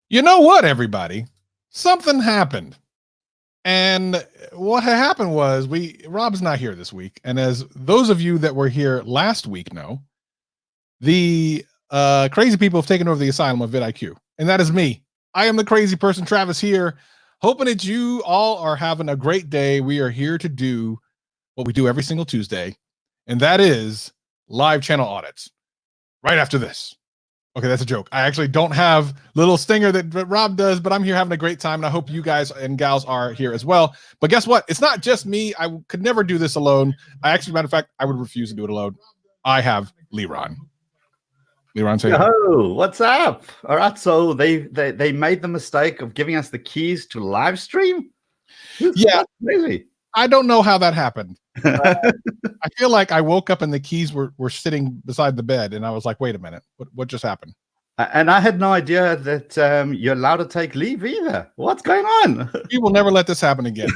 You know what, everybody? Something happened. And what had happened was Rob's not here this week. And as those of you that were here last week know, the crazy people have taken over the asylum of vidIQ. And that is me. I am the crazy person, Travis, here, hoping that you all are having a great day. We are here to do what we do every single Tuesday, and that is live channel audits. Right after this. Okay, that's a joke. I actually don't have little stinger that Rob does, but I'm here having a great time, and I hope you guys and gals are here as well. But guess what? It's not just me. I could never do this alone. Matter of fact, I would refuse to do it alone. I have Liron. Liron, say hello. What's up? All right, so they made the mistake of giving us the keys to live stream. Yeah, crazy. I don't know how that happened. I feel like I woke up and the keys were sitting beside the bed, and I was like, wait a minute, what just happened? And I had no idea that you're allowed to take leave either. What's going on? We will never let this happen again.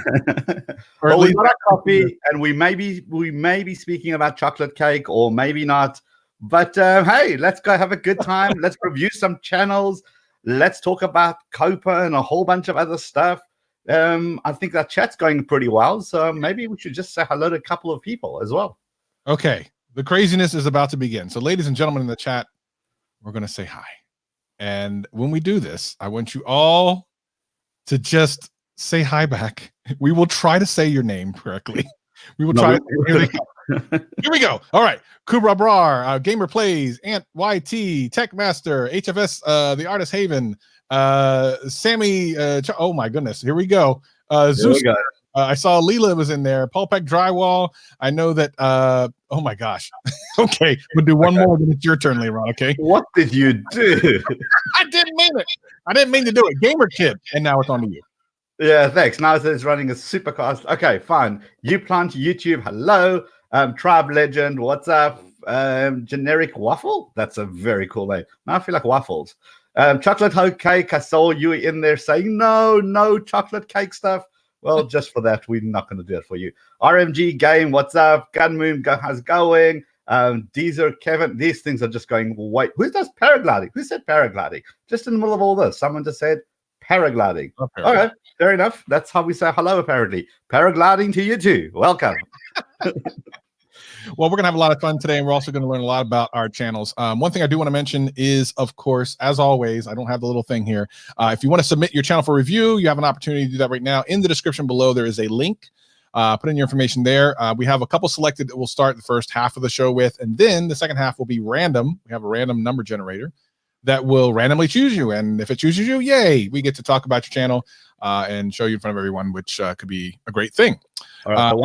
Or well, we got a copy, and we may be speaking about chocolate cake, or maybe not. But hey, let's go have a good time. Let's review some channels. Let's talk about Copa and a whole bunch of other stuff. I think that chat's going pretty well, so maybe we should just say hello to a couple of people as well. Okay, the craziness is about to begin. So ladies and gentlemen in the chat, we're going to say hi. And when we do this, I want you all to just say hi back. We will try to say your name correctly. We will try. Here we go. All right. Kubra Brar, Gamer Plays, Ant YT, Tech Master, HFS, The Artist Haven, Sammy, oh my goodness, here we go. Zeus, I saw Leela was in there. Paul Peck Drywall. I know that, oh my gosh. Okay, we'll do one more, then it's your turn, Leron, okay? What did you do? I didn't mean it. I didn't mean to do it. Gamer Kid, and now it's on to you. Yeah, thanks. Now it's running a supercast. Okay, fine. You plant YouTube, hello. Tribe Legend, what's up? Generic Waffle, that's a very cool name. Now I feel like waffles. Chocolate Hoe Cake, I saw you in there saying no chocolate cake stuff. Well, just for that, we're not going to do it for you. RMG Game, what's up? Gunmoon, how's it going? Deezer, Kevin, these things are just going, wait, who does paragliding? Who said paragliding? Just in the middle of all this, someone just said paragliding. Okay, all right, fair enough. That's how we say hello, apparently. Paragliding to you too. Welcome. Well, we're going to have a lot of fun today, and we're also going to learn a lot about our channels. One thing I do want to mention is, of course, as always, I don't have the little thing here. If you want to submit your channel for review, you have an opportunity to do that right now. In the description below, there is a link. Put in your information there. We have a couple selected that we'll start the first half of the show with, and then the second half will be random. We have a random number generator that will randomly choose you, and if it chooses you, yay, we get to talk about your channel and show you in front of everyone, which could be a great thing. All right, the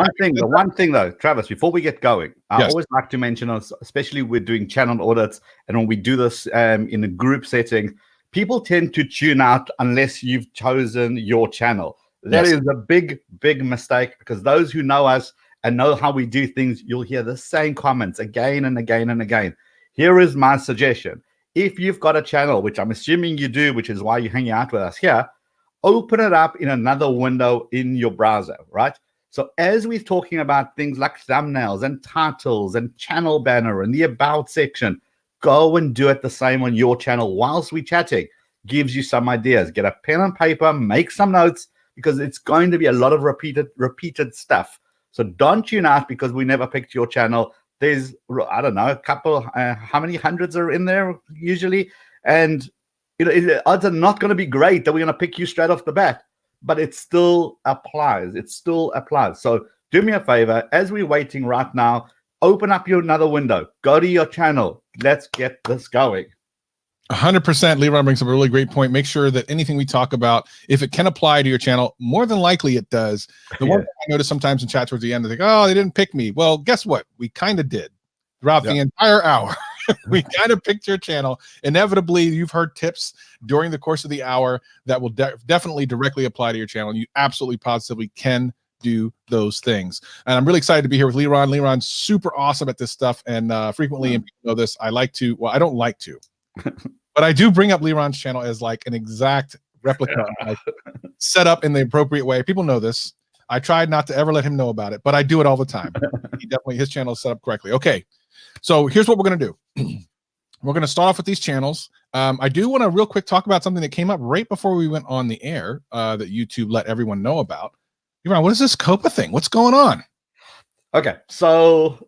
one thing though, Travis, before we get going, I always like to mention, especially we're doing channel audits, and when we do this in a group setting, people tend to tune out unless you've chosen your channel. That is a big mistake, because those who know us and know how we do things, you'll hear the same comments again and again and again. Here is my suggestion. If you've got a channel, which I'm assuming you do, which is why you're hanging out with us here, open it up in another window in your browser, right? So as we're talking about things like thumbnails and titles and channel banner and the about section, go and do it the same on your channel whilst we're chatting. Gives you some ideas. Get a pen and paper, make some notes, because it's going to be a lot of repeated stuff. So don't tune out because we never picked your channel. There's, I don't know, a couple, how many hundreds are in there usually? And odds are not going to be great that we're going to pick you straight off the bat. But it still applies. It still applies. So do me a favor, as we're waiting right now, open up another window. Go to your channel. Let's get this going. 100%. Leroy brings up a really great point. Make sure that anything we talk about, if it can apply to your channel, more than likely it does. The one thing I notice sometimes in chat towards the end, they think, oh, they didn't pick me. Well, guess what? We kind of did throughout the entire hour. We kind of picked your channel. Inevitably, you've heard tips during the course of the hour that will definitely directly apply to your channel. You absolutely positively can do those things. And I'm really excited to be here with Liron. Liron's super awesome at this stuff. And frequently, and people know this, I don't like to, but I do bring up Liron's channel as like an exact replica, like, set up in the appropriate way. People know this. I tried not to ever let him know about it, but I do it all the time. His channel is set up correctly. Okay. So here's what we're going to do. We're going to start off with these channels. I do want to real quick talk about something that came up right before we went on the air that YouTube let everyone know about. What is this COPA thing? What's going on? Okay, so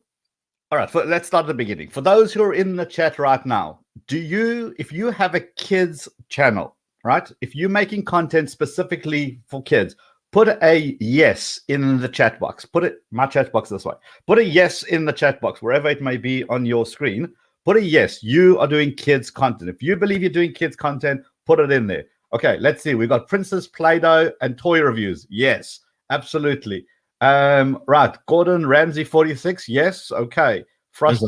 all right, let's start at the beginning. For those who are in the chat right now, if you have a kids channel, right? If you're making content specifically for kids, put a yes in the chat box. My chat box this way. Put a yes in the chat box, wherever it may be on your screen. Put a yes. You are doing kids content. If you believe you're doing kids content, put it in there. Okay, let's see. We've got Princess Play-Doh and toy reviews. Yes, absolutely. Right, Gordon Ramsay 46. Yes, okay. Frost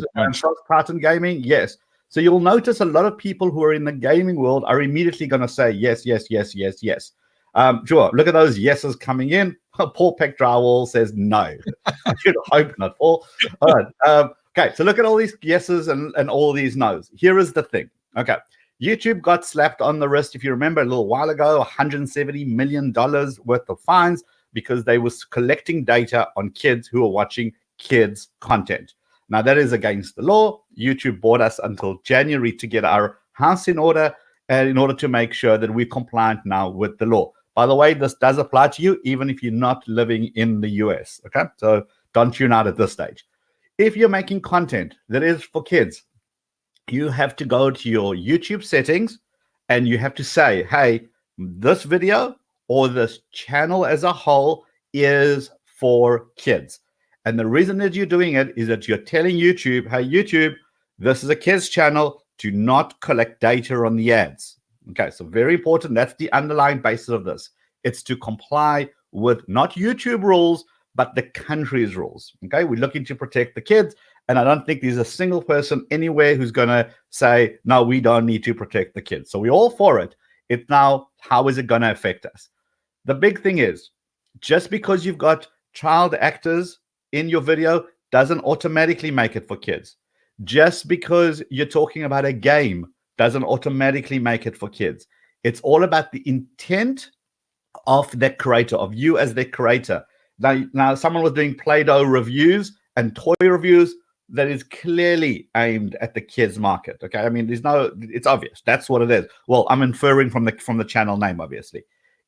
Titan Gaming. Yes. So you'll notice a lot of people who are in the gaming world are immediately going to say yes, yes, yes, yes, yes. Sure. Look at those yeses coming in. Paul Peck Drywall says no. I should hope not, Paul. All right. Okay. So look at all these yeses and all these no's. Here is the thing. Okay. YouTube got slapped on the wrist, if you remember, a little while ago, $170 million worth of fines because they was collecting data on kids who are watching kids content. Now, that is against the law. YouTube bought us until January to get our house in order, and in order to make sure that we're compliant now with the law. By the way, this does apply to you even if you're not living in the US, okay? So don't tune out at this stage. If you're making content that is for kids, you have to go to your YouTube settings and you have to say, hey, this video or this channel as a whole is for kids. And the reason that you're doing it is that you're telling YouTube, hey, YouTube, this is a kids channel. Do not collect data on the ads. Okay, so very important. That's the underlying basis of this. It's to comply with not YouTube rules, but the country's rules. Okay, we're looking to protect the kids. And I don't think there's a single person anywhere who's going to say, no, we don't need to protect the kids. So we're all for it. It's now, how is it going to affect us? The big thing is, just because you've got child actors in your video doesn't automatically make it for kids. Just because you're talking about a game doesn't automatically make it for kids. It's all about the intent of the creator, of you as the creator. Now someone was doing Play-Doh reviews and toy reviews that is clearly aimed at the kids market. Okay, I mean, it's obvious. That's what it is. Well, I'm inferring from the channel name, obviously.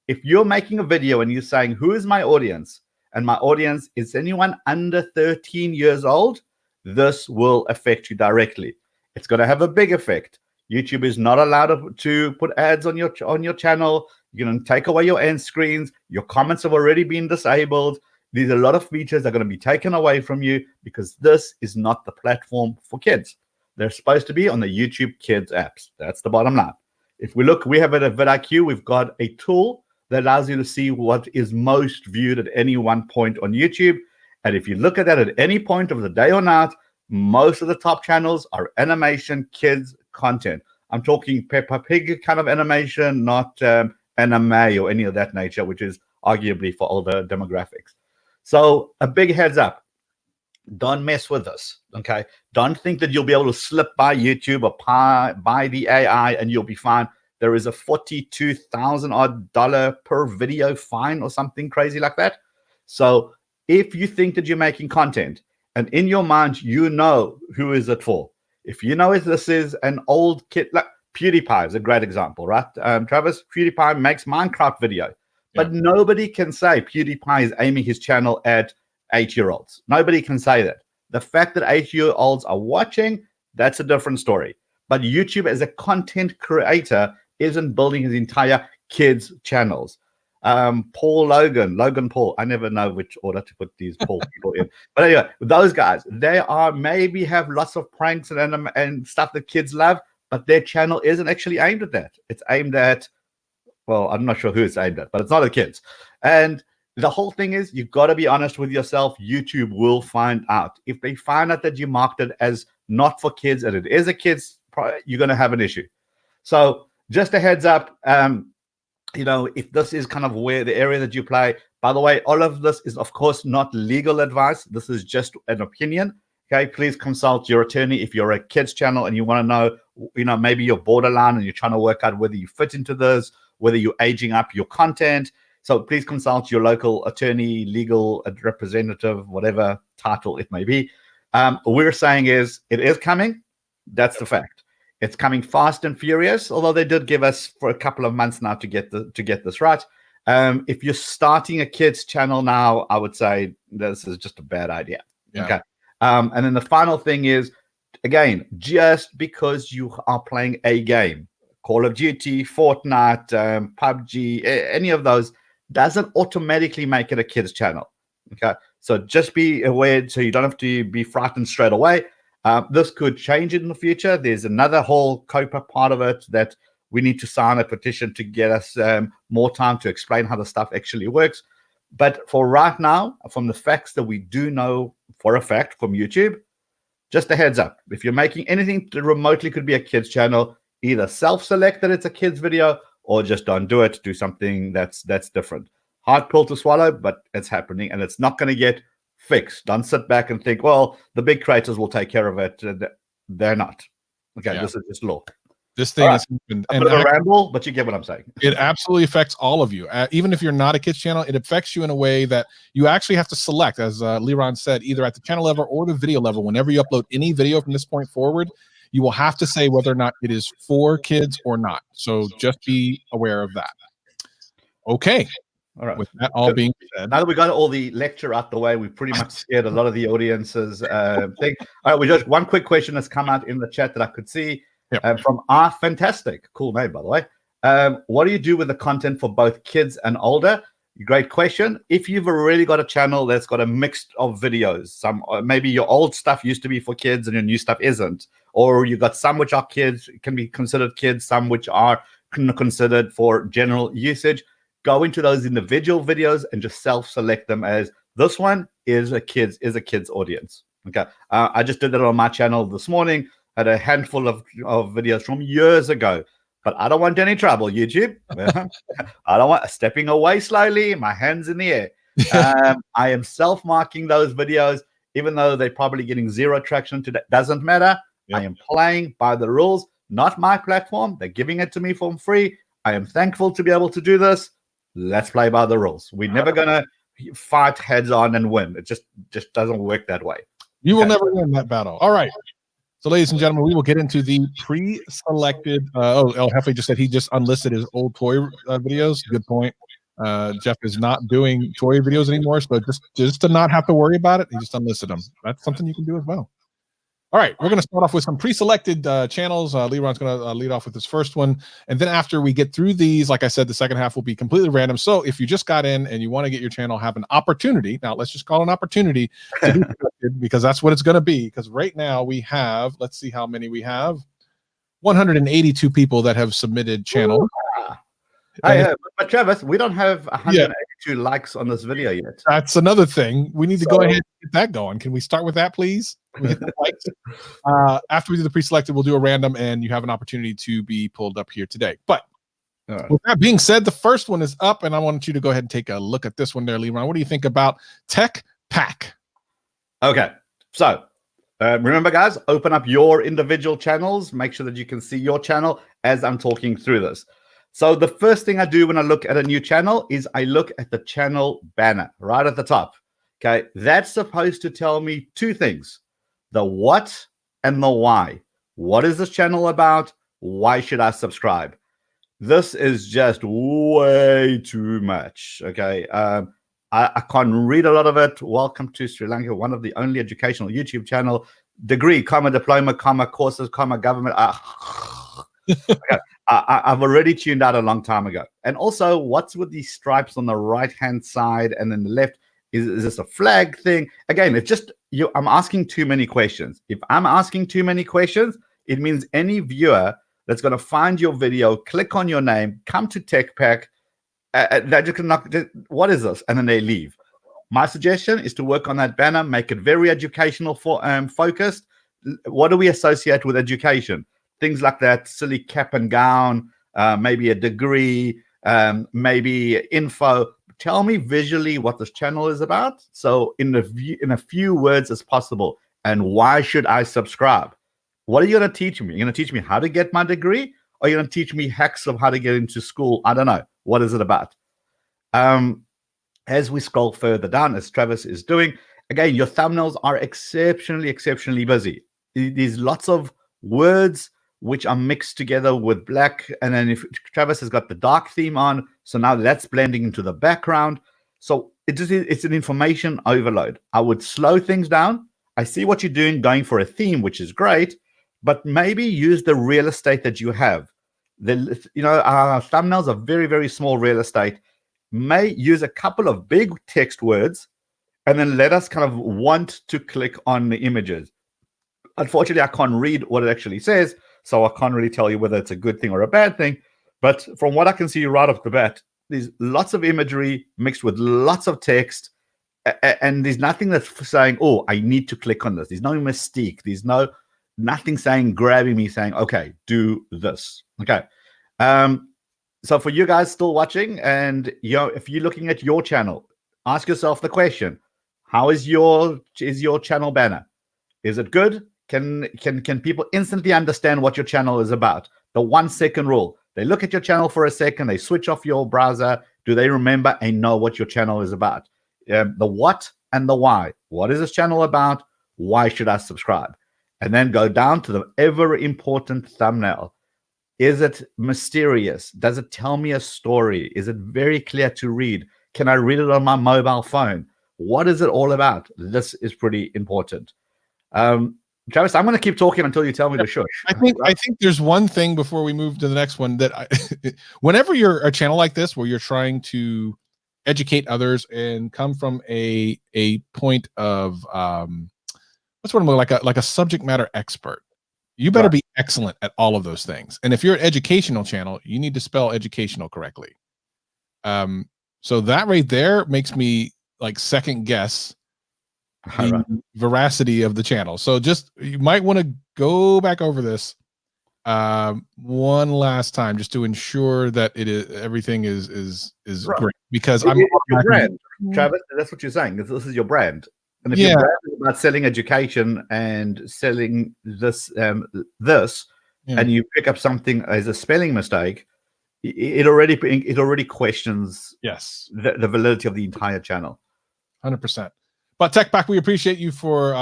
If you're making a video and you're saying, who is my audience? And my audience is anyone under 13 years old, this will affect you directly. It's going to have a big effect. YouTube is not allowed to put ads on your channel. You're going to take away your end screens. Your comments have already been disabled. There's a lot of features that are going to be taken away from you because this is not the platform for kids. They're supposed to be on the YouTube Kids apps. That's the bottom line. If we look, we have it at vidIQ. We've got a tool that allows you to see what is most viewed at any one point on YouTube. And if you look at that at any point of the day or night, most of the top channels are animation kids content. I'm talking Peppa Pig kind of animation, not anime or any of that nature, which is arguably for older demographics. So a big heads up. Don't mess with this, okay? Don't think that you'll be able to slip by YouTube or buy the AI and you'll be fine. There is a $42,000 per video fine or something crazy like that. So if you think that you're making content and in your mind, you know who is it for. If you know this is an old kid, like PewDiePie is a great example, right? Travis, PewDiePie makes Minecraft video, but nobody can say PewDiePie is aiming his channel at 8-year-olds. Nobody can say that. The fact that 8-year-olds are watching, that's a different story. But YouTube as a content creator isn't building his entire kids channels. Logan Paul. I never know which order to put these Paul people in. But anyway, those guys, they are maybe have lots of pranks and stuff that kids love, but their channel isn't actually aimed at that. It's aimed at, well, I'm not sure who it's aimed at, but it's not at kids. And the whole thing is you've got to be honest with yourself. YouTube will find out. If they find out that you marked it as not for kids and it is a kids, you're going to have an issue. So just a heads up, if this is kind of where the area that you play, by the way, all of this is, of course, not legal advice. This is just an opinion. Okay, please consult your attorney if you're a kids channel and you want to know, maybe you're borderline and you're trying to work out whether you fit into this, whether you're aging up your content. So please consult your local attorney, legal representative, whatever title it may be. What we're saying is it is coming. That's the fact. It's coming fast and furious, although they did give us for a couple of months now to get this right. If you're starting a kids channel now, I would say this is just a bad idea. Yeah. Okay. And then the final thing is, again, just because you are playing a game, Call of Duty, Fortnite, PUBG, any of those, doesn't automatically make it a kids channel. Okay. So just be aware so you don't have to be frightened straight away. This could change in the future. There's another whole COPA part of it that we need to sign a petition to get us more time to explain how the stuff actually works. But for right now, from the facts that we do know for a fact from YouTube, just a heads up. If you're making anything that remotely could be a kids channel, either self-select that it's a kids video or just don't do it. Do something that's different. Hard pill to swallow, but it's happening and it's not going to get fixed. Don't sit back and think, well, the big creators will take care of it. They're not. Okay, This is just law. This thing has happened. A bit of a ramble, but you get what I'm saying. It absolutely affects all of you. Even if you're not a kids channel, it affects you in a way that you actually have to select, as Leron said, either at the channel level or the video level. Whenever you upload any video from this point forward, you will have to say whether or not it is for kids or not. So just be aware of that. Okay. All right. With that all being said, now that we got all the lecture out the way, we pretty much scared a lot of the audience's thing. All right, we just one quick question has come out in the chat that I could see from our fantastic, cool name by the way. What do you do with the content for both kids and older? Great question. If you've already got a channel that's got a mix of videos, some maybe your old stuff used to be for kids and your new stuff isn't, or you got some which are kids, can be considered kids, some which are considered for general usage. Go into those individual videos and just self-select them as this one is a kids audience. Okay, I just did that on my channel this morning. Had a handful of videos from years ago, but I don't want any trouble, YouTube. I don't want stepping away slowly, my hands in the air. I am self-marking those videos, even though they're probably getting zero traction today. Doesn't matter. I am playing by the rules, not my platform. They're giving it to me for free. I am thankful to be able to do this. Let's play by the rules. We're never gonna fight heads on and win. It just doesn't work that way. You will never win that battle. All right. So, ladies and gentlemen, we will get into the pre-selected. El Jefe just said he just unlisted his old toy videos. Good point. Jeff is not doing toy videos anymore, so just to not have to worry about it, he just unlisted them. That's something you can do as well. All right, we're going to start off with some pre-selected channels. Leron's going to lead off with his first one. And then after we get through these, like I said, the second half will be completely random. So if you just got in and you want to get your channel, have an opportunity. Now, let's just call it an opportunity to be selected, because that's what it's going to be. Because right now we have, let's see how many we have. 182 people that have submitted channels. But Travis, we don't have 182 likes on this video yet. That's another thing. We need to go ahead and get that going. Can we start with that, please? We hit the likes. After we do the pre-selected, we'll do a random, and you have an opportunity to be pulled up here today. But with that being said, the first one is up, and I want you to go ahead and take a look at this one there, Leron. What do you think about Tech Pack? Okay, so remember, guys, open up your individual channels. Make sure that you can see your channel as I'm talking through this. So the first thing I do when I look at a new channel is I look at the channel banner right at the top. Okay, that's supposed to tell me two things: the what and the why. What is this channel about? Why should I subscribe? This is just way too much. Okay, I can't read a lot of it. Welcome to Sri Lanka, one of the only educational YouTube channel. Degree, comma, diploma, comma, courses, comma, government. Okay. I've already tuned out a long time ago. And also, what's with these stripes on the right-hand side and then the left? Is this a flag thing? Again, it's just I'm asking too many questions. If I'm asking too many questions, it means any viewer that's going to find your video, click on your name, come to TechPack, they're just going to what is this? And then they leave. My suggestion is to work on that banner, make it very educational focused. What do we associate with education? Things like that, silly cap and gown, maybe a degree, maybe info. Tell me visually what this channel is about. So in a few words as possible. And why should I subscribe? What are you going to teach me? You're going to teach me how to get my degree? Or you're going to teach me hacks of how to get into school? I don't know. What is it about? As we scroll further down, as Travis is doing, again, your thumbnails are exceptionally busy. There's lots of words, which are mixed together with black. And then if Travis has got the dark theme on, so now that's blending into the background. So it's an information overload. I would slow things down. I see what you're doing, going for a theme, which is great, but maybe use the real estate that you have. Our thumbnails are very, very small real estate. May use a couple of big text words, and then let us kind of want to click on the images. Unfortunately, I can't read what it actually says, so I can't really tell you whether it's a good thing or a bad thing. But from what I can see right off the bat, there's lots of imagery mixed with lots of text, and there's nothing that's saying, oh, I need to click on this. There's no mystique. There's nothing saying, grabbing me, saying, okay, do this. Okay. So for you guys still watching, and if you're looking at your channel, ask yourself the question: how is your channel banner? Is it good? Can people instantly understand what your channel is about? The 1 second rule. They look at your channel for a second, they switch off your browser. Do they remember and know what your channel is about? The what and the why. What is this channel about? Why should I subscribe? And then go down to the ever important thumbnail. Is it mysterious? Does it tell me a story? Is it very clear to read? Can I read it on my mobile phone? What is it all about? This is pretty important. Travis, I'm going to keep talking until you tell me to shush. I think there's one thing before we move to the next one that whenever you're a channel like this where you're trying to educate others and come from a point of what's what I'm like a subject matter expert, you better be excellent at all of those things. And if you're an educational channel, you need to spell educational correctly. So that right there makes me like second guess the veracity of the channel. So you might want to go back over this one last time just to ensure that everything is great, because I'm your brand, Travis. That's what you're saying. This is your brand. And if your brand is about selling education and selling this, and you pick up something as a spelling mistake, it already questions the validity of the entire channel. 100%. But Tech Pack, we appreciate you for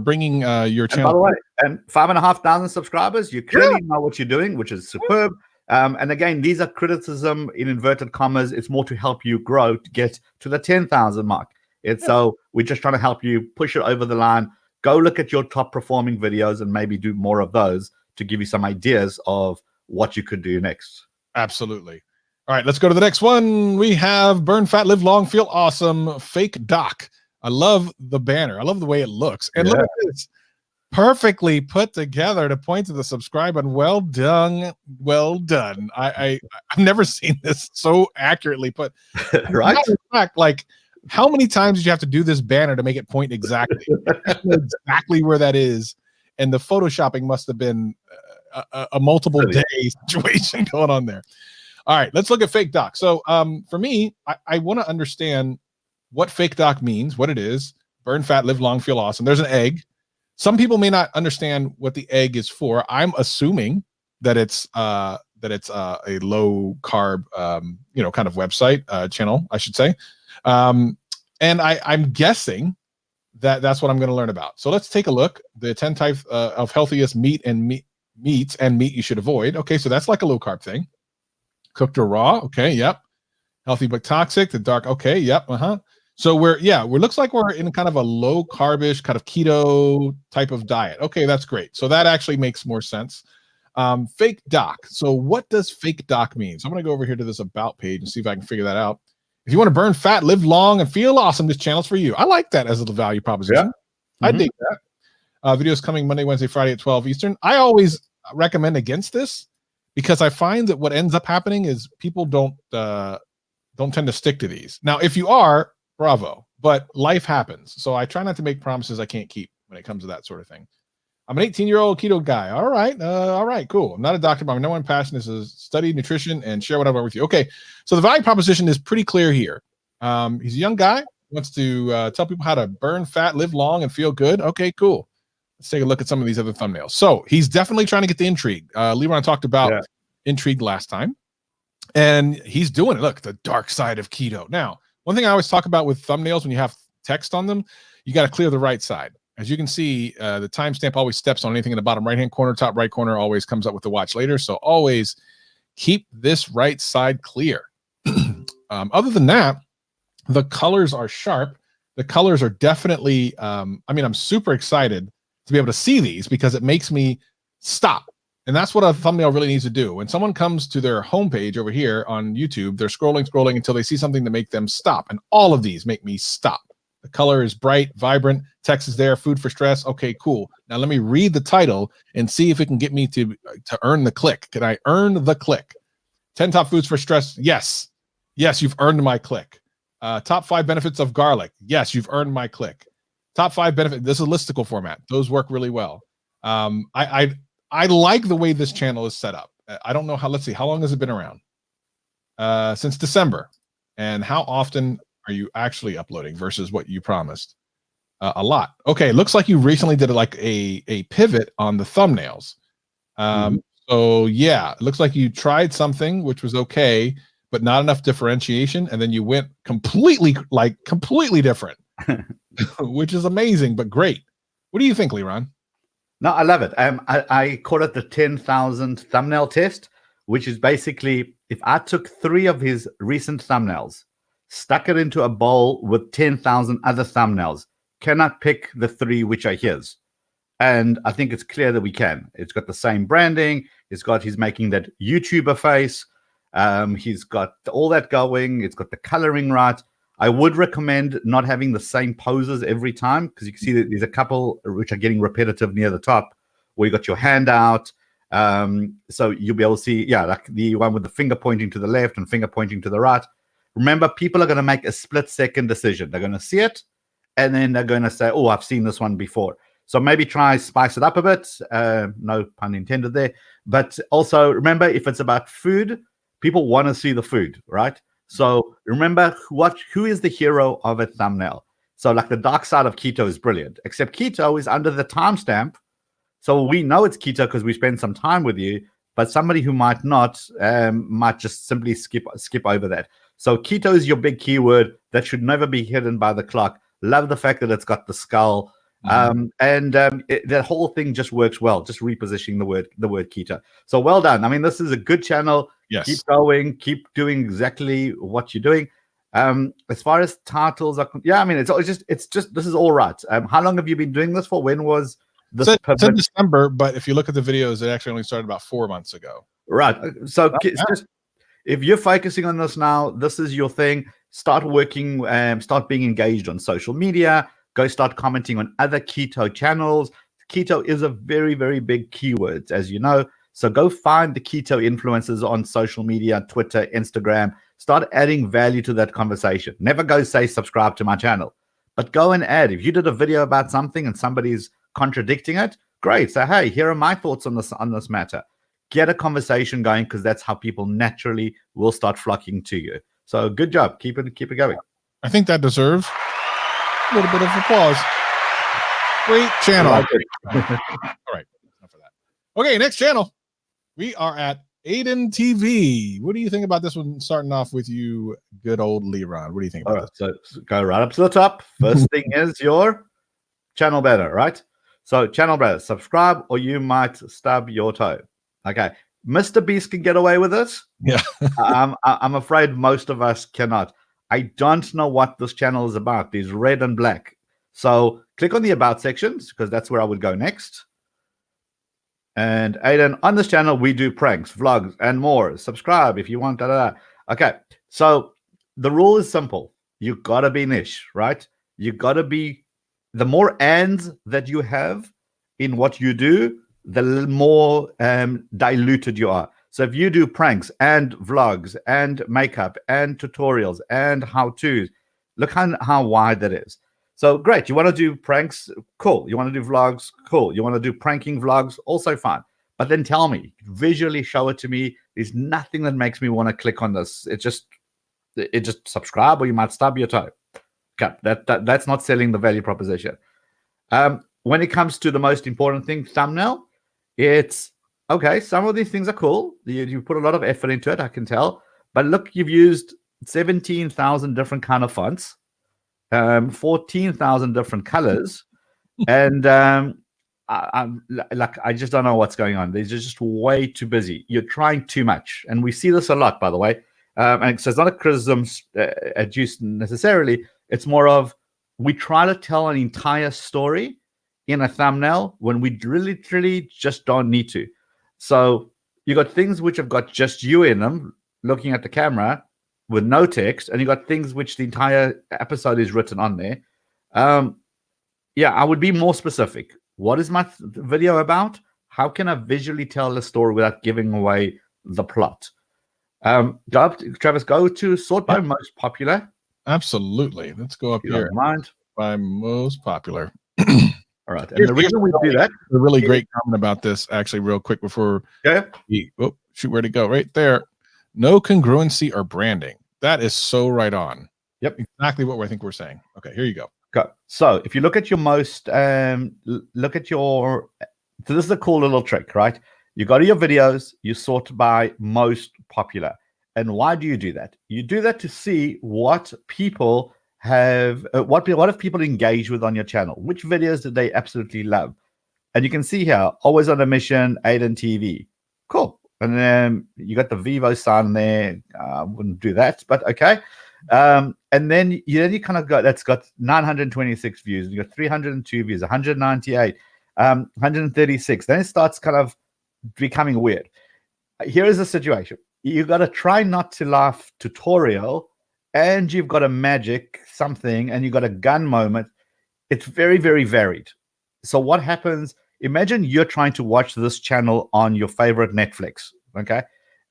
bringing your channel. And by the way, and 5,500 subscribers. You clearly know what you're doing, which is superb. And again, these are criticism in inverted commas. It's more to help you grow to get to the 10,000 mark. So we're just trying to help you push it over the line. Go look at your top performing videos and maybe do more of those to give you some ideas of what you could do next. Absolutely. All right, let's go to the next one. We have Burn Fat, Live Long, Feel Awesome, Fake Doc. I love the banner. I love the way it looks. And look at this. Perfectly put together to point to the subscribe button. Well done. Well done. I've never seen this so accurately put. Right? In fact, like, how many times did you have to do this banner to make it point exactly? Exactly where that is. And the photoshopping must have been a multiple day situation going on there. All right, let's look at Fake Doc. So for me, I want to understand what Fake Doc means, what it is. Burn fat, live long, feel awesome. There's an egg. Some people may not understand what the egg is for. I'm assuming that it's a low carb, kind of website channel, I should say. And I'm guessing that's what I'm going to learn about. So let's take a look. The 10 types of healthiest meats and meat you should avoid. Okay, so that's like a low carb thing. Cooked or raw. Okay, yep. Healthy but toxic. The dark. Okay, yep. So we're looks like we're in kind of a low carbish kind of keto type of diet. Okay, that's great. So that actually makes more sense. Fake Doc. So what does Fake Doc mean? So I'm going to go over here to this about page and see if I can figure that out. If you want to burn fat, live long, and feel awesome, this channel's for you. I like that as a value proposition. Yeah. I dig that. Videos coming Monday, Wednesday, Friday at 12 Eastern. I always recommend against this because I find that what ends up happening is people don't tend to stick to these. Now, if you are, bravo, but life happens. So I try not to make promises I can't keep when it comes to that sort of thing. I'm an 18-year-old keto guy. All right, cool. I'm not a doctor, but my number one passion is to study nutrition and share what I've learned with you. Okay, so the value proposition is pretty clear here. He's a young guy, wants to tell people how to burn fat, live long, and feel good. Okay, cool. Let's take a look at some of these other thumbnails. So he's definitely trying to get the intrigue. Leron talked about intrigue last time, and he's doing it. Look, the dark side of keto. Now, one thing I always talk about with thumbnails when you have text on them, you got to clear the right side. As you can see, the timestamp always steps on anything in the bottom right-hand corner. Top right corner always comes up with the watch later. So always keep this right side clear. Other than that, the colors are sharp. The colors are definitely, I mean, I'm super excited to be able to see these because it makes me stop. And that's what a thumbnail really needs to do. When someone comes to their homepage over here on YouTube, they're scrolling until they see something to make them stop. And all of these make me stop. The color is bright, vibrant, text is there, food for stress. Okay, cool. Now let me read the title and see if it can get me to earn the click. Can I earn the click? 10 top foods for stress. Yes. Yes, you've earned my click. Top 5 benefits of garlic. Yes, you've earned my click. Top 5 benefits. This is listicle format. Those work really well. I like the way this channel is set up. I don't know how, let's see, how long has it been around? Since December. And how often are you actually uploading versus what you promised? A lot. Okay, looks like you recently did like a pivot on the thumbnails. So yeah, it looks like you tried something which was okay, but not enough differentiation, and then you went completely different, which is amazing, but great. What do you think, Leron? No, I love it. I call it the 10,000 thumbnail test, which is basically if I took 3 of his recent thumbnails, stuck it into a bowl with 10,000 other thumbnails, cannot pick the 3 which are his. And I think it's clear that we can. It's got the same branding. He's making that YouTuber face. He's got all that going. It's got the coloring right. I would recommend not having the same poses every time because you can see that there's a couple which are getting repetitive near the top where you got your hand out. So you'll be able to see, yeah, like the one with the finger pointing to the left and finger pointing to the right. Remember, people are going to make a split-second decision. They're going to see it, and then they're going to say, oh, I've seen this one before. So maybe try spice it up a bit. No pun intended there. But also remember, if it's about food, people want to see the food, right? So remember who is the hero of a thumbnail. So like the dark side of keto is brilliant, except keto is under the timestamp. So we know it's keto because we spend some time with you, but somebody who might not might just simply skip over that. So keto is your big keyword that should never be hidden by the clock. Love the fact that it's got the skull. That whole thing just works well, just repositioning the word keto. So well done. I mean, this is a good channel. Yes. Keep going, keep doing exactly what you're doing. As far as titles are, yeah, I mean, it's just this is all right. How long have you been doing this for? When was this? It's in December, but if you look at the videos, it actually only started about 4 months ago. Right. So it's just, if you're focusing on this now, this is your thing. Start working, start being engaged on social media. Go start commenting on other keto channels. Keto is a very, very big keyword, as you know. So go find the keto influencers on social media, Twitter, Instagram. Start adding value to that conversation. Never go say subscribe to my channel, but go and add. If you did a video about something and somebody's contradicting it, great. Say, hey, here are my thoughts on this matter. Get a conversation going because that's how people naturally will start flocking to you. So good job. Keep it going. I think that deserves a little bit of applause. Great channel. Like All right. Enough of that. Okay, next channel. We are at AdenTV. What do you think about this one? Starting off with you, good old Leron. What do you think about this? So go right up to the top. First thing is your channel banner, right? So channel banner, subscribe, or you might stub your toe. Okay, Mr. Beast can get away with this. Yeah. I'm afraid most of us cannot. I don't know what this channel is about. There's red and black. So click on the about sections because that's where I would go next. And Aiden, on this channel, we do pranks, vlogs, and more. Subscribe if you want. Okay, so the rule is simple. You got to be niche, right? You got to be, the more ands that you have in what you do, the more diluted you are. So if you do pranks and vlogs and makeup and tutorials and how-tos, look how wide that is. So great. You want to do pranks? Cool. You want to do vlogs? Cool. You want to do pranking vlogs? Also fine. But then tell me, visually show it to me. There's nothing that makes me want to click on this. It just subscribe or you might stub your toe. Okay. That's not selling the value proposition. When it comes to the most important thing, thumbnail, it's okay. Some of these things are cool. You put a lot of effort into it, I can tell. But look, you've used 17,000 different kind of fonts. 14,000 different colors. And I'm like, I just don't know what's going on. They're just way too busy. You're trying too much, and we see this a lot, by the way. And so it's not a criticism at you necessarily. It's more of we try to tell an entire story in a thumbnail when we really just don't need to. So you got things which have got just you in them, looking at the camera with no text, and you got things which the entire episode is written on there. Yeah, I would be more specific. What is my video about? How can I visually tell the story without giving away the plot? Travis, go to sort by most popular. Absolutely. Let's go up here. Mind by most popular. All right. And the reason we do that, a really great comment about this, actually, real quick before. Yeah. Oh, shoot, where'd it go? Right there. No congruency or branding. That is so right on. Yep. Exactly what I think we're saying. Okay, here you go. Go. So if you look at your most, so this is a cool little trick, right? You go to your videos, you sort by most popular. And why do you do that? You do that to see what people have, what have people engaged with on your channel? Which videos did they absolutely love? And you can see here, always on a mission, AdenTV. Cool. And then you got the Vivo sign there. I wouldn't do that, but okay. And then you kind of got, that's got 926 views. You got 302 views, 198, 136. Then it starts kind of becoming weird. Here is the situation. You got to try not to laugh tutorial, and you've got a magic something, and you got a gun moment. It's very, very varied. So what happens? Imagine you're trying to watch this channel on your favorite Netflix, okay?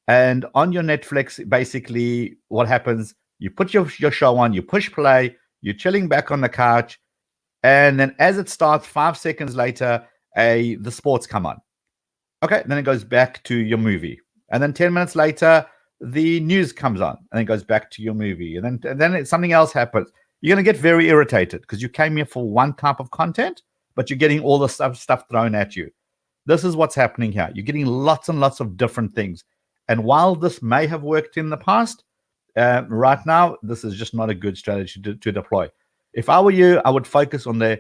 And on your Netflix, basically what happens, you put your show on, you push play, you're chilling back on the couch, and then as it starts, 5 seconds later, the sports come on. Okay, then it goes back to your movie. And then 10 minutes later, the news comes on, and it goes back to your movie. And then something else happens. You're going to get very irritated because you came here for one type of content, but you're getting all the stuff thrown at you. This is what's happening here. You're getting lots and lots of different things. And while this may have worked in the past, right now, this is just not a good strategy to deploy. If I were you, I would focus on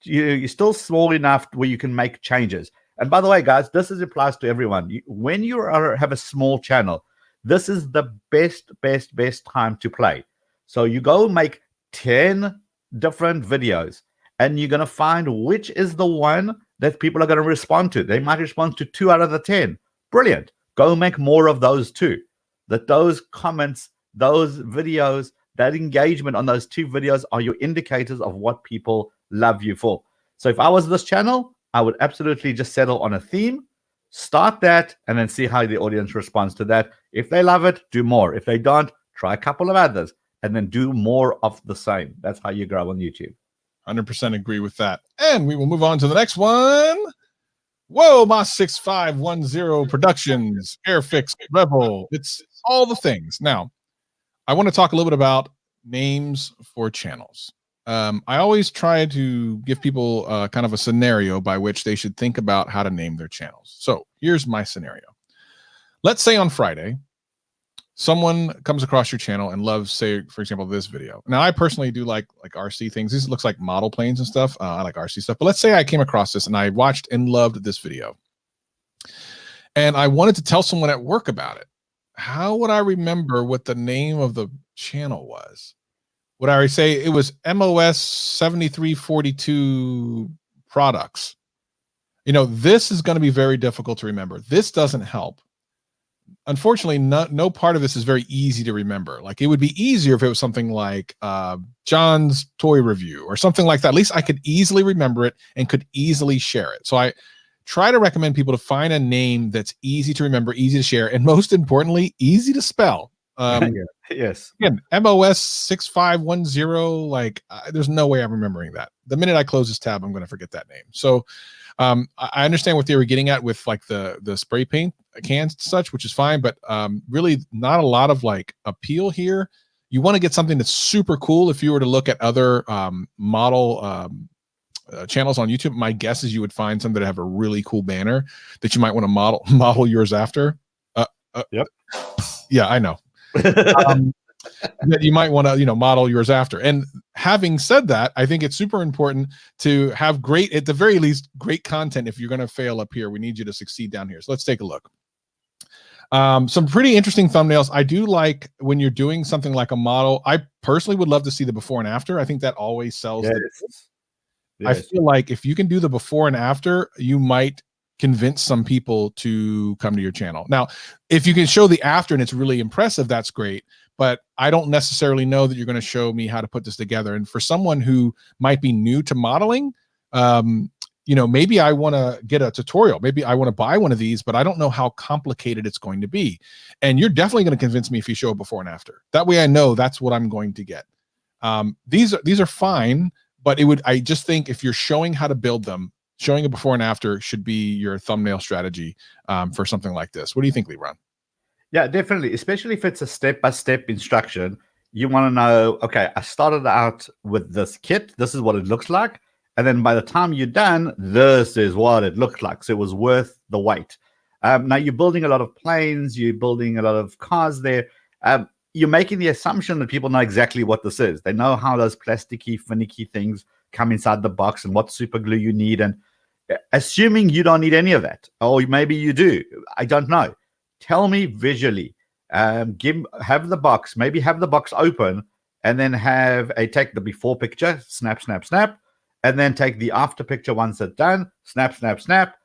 you're still small enough where you can make changes. And by the way, guys, this applies to everyone. When you have a small channel, this is the best time to play. So you go make 10 different videos, and you're going to find which is the one that people are going to respond to. They might respond to 2 out of the 10. Brilliant. Go make more of those too. Those comments, those videos, that engagement on those 2 videos are your indicators of what people love you for. So if I was this channel, I would absolutely just settle on a theme, start that, and then see how the audience responds to that. If they love it, do more. If they don't, try a couple of others, and then do more of the same. That's how you grow on YouTube. 100% agree with that. And we will move on to the next one. Whoa, my 6510 Productions, Airfix, Rebel. It's all the things. Now, I want to talk a little bit about names for channels. I always try to give people kind of a scenario by which they should think about how to name their channels. So here's my scenario. Let's say on Friday, someone comes across your channel and loves, say, for example, this video. Now, I personally do like RC things. This looks like model planes and stuff. I like RC stuff. But let's say I came across this and I watched and loved this video, and I wanted to tell someone at work about it. How would I remember what the name of the channel was? Would I say it was MOS 7342 products? You know, this is going to be very difficult to remember. This doesn't help. Unfortunately, no part of this is very easy to remember. Like, it would be easier if it was something like John's toy review or something like that. At least I could easily remember it and could easily share it. So I try to recommend people to find a name that's easy to remember, easy to share, and most importantly, easy to spell. Yes. Again, MOS 6510. Like, there's no way I'm remembering that. The minute I close this tab, I'm going to forget that name. So I understand what they were getting at with like the spray paint cans and such, which is fine, but really not a lot of like appeal here. You want to get something that's super cool. If you were to look at other model channels on YouTube, my guess is you would find some that have a really cool banner that you might want to model yours after. Yep. Yeah, I know. that you might want to, you know, model yours after. And having said that, I think it's super important to have great, at the very least, great content. If you're going to fail up here, we need you to succeed down here. So let's take a look. Some pretty interesting thumbnails. I do like when you're doing something like a model. I personally would love to see the before and after. I think that always sells. Yes. I feel like if you can do the before and after, you might convince some people to come to your channel. Now, if you can show the after and it's really impressive, that's great. But I don't necessarily know that you're going to show me how to put this together. And for someone who might be new to modeling, you know, maybe I want to get a tutorial. Maybe I want to buy one of these, but I don't know how complicated it's going to be. And you're definitely going to convince me if you show a before and after. That way I know that's what I'm going to get. These are fine, but I just think if you're showing how to build them, showing a before and after should be your thumbnail strategy for something like this. What do you think, Lebron? Yeah, definitely. Especially if it's a step-by-step instruction. You want to know, okay, I started out with this kit. This is what it looks like. And then by the time you're done, this is what it looked like. So it was worth the wait. Now you're building a lot of planes. You're building a lot of cars there. You're making the assumption that people know exactly what this is. They know how those plasticky, finicky things come inside the box and what super glue you need. And assuming you don't need any of that, or maybe you do, I don't know. Tell me visually. Have the box, maybe have the box open, and then take the before picture, snap, snap, snap, and then take the after picture once it's done, snap, snap, snap,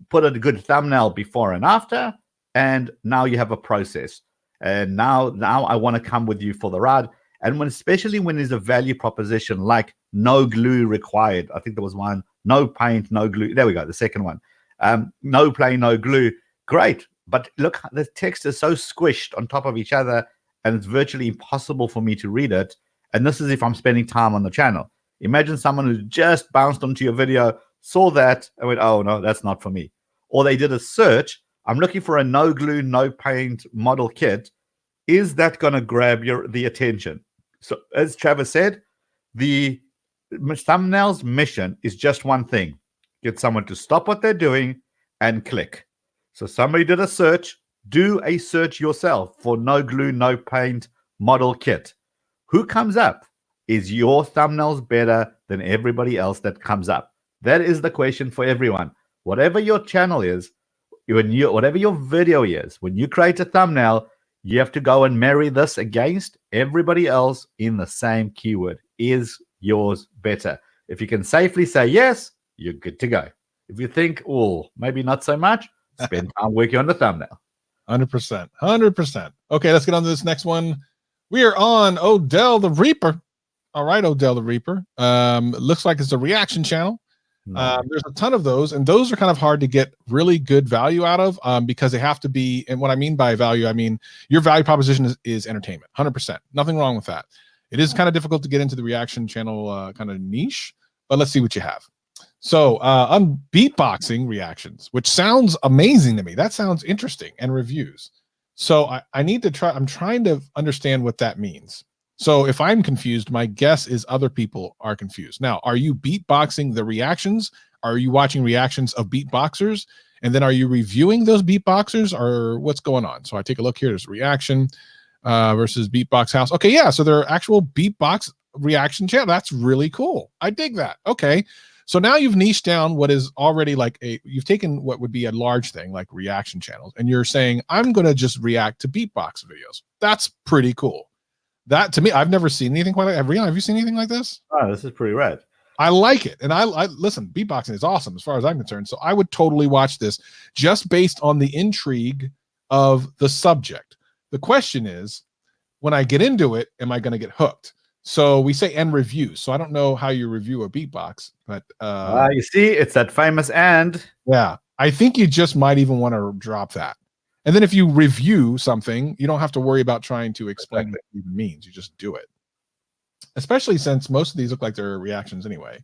put a good thumbnail before and after, and now you have a process. And now I want to come with you for the ride. And especially when there's a value proposition like no glue required. I think there was one, no paint, no glue. There we go, the second one. No plane, no glue. Great. But look, the text is so squished on top of each other, and it's virtually impossible for me to read it. And this is if I'm spending time on the channel. Imagine someone who just bounced onto your video, saw that, and went, oh, no, that's not for me. Or they did a search. I'm looking for a no glue, no paint model kit. Is that going to grab the attention? So as Travis said, the thumbnail's mission is just one thing. Get someone to stop what they're doing and click. So somebody did a search. Do a search yourself for no glue, no paint model kit. Who comes up? Is your thumbnails better than everybody else that comes up? That is the question for everyone. Whatever your channel is, whatever your video is, when you create a thumbnail, you have to go and marry this against everybody else in the same keyword. Is yours better? If you can safely say yes, you're good to go. If you think, oh, maybe not so much, spend time working on the thumbnail. 100%. 100%. Okay, let's get on to this next one. We are on Odell the Reaper. All right, Odell the Reaper. It looks like it's a reaction channel. There's a ton of those, and those are kind of hard to get really good value out of because they have to be, and what I mean by value, I mean your value proposition is entertainment, 100%. Nothing wrong with that. It is kind of difficult to get into the reaction channel kind of niche, but let's see what you have. So on beatboxing reactions, which sounds amazing to me. That sounds interesting, and reviews. So I need to try, I'm trying to understand what that means. So if I'm confused, my guess is other people are confused. Now, are you beatboxing the reactions? Are you watching reactions of beatboxers? And then are you reviewing those beatboxers, or what's going on? So I take a look here. There's reaction versus beatbox house. Okay, yeah. So there are actual beatbox reaction channel. That's really cool. I dig that. Okay. So now you've niched down what is already like you've taken what would be a large thing like reaction channels, and you're saying, I'm going to just react to beatbox videos. That's pretty cool. That, to me, I've never seen anything quite like that. Have you seen anything like this? Oh, this is pretty rad. I like it. And I listen, beatboxing is awesome as far as I'm concerned. So I would totally watch this just based on the intrigue of the subject. The question is, when I get into it, am I going to get hooked? So we say end review. So I don't know how you review a beatbox, but you see, it's that famous and. Yeah, I think you just might even want to drop that. And then if you review something, you don't have to worry about trying to explain what it even means. You just do it. Especially since most of these look like they're reactions anyway.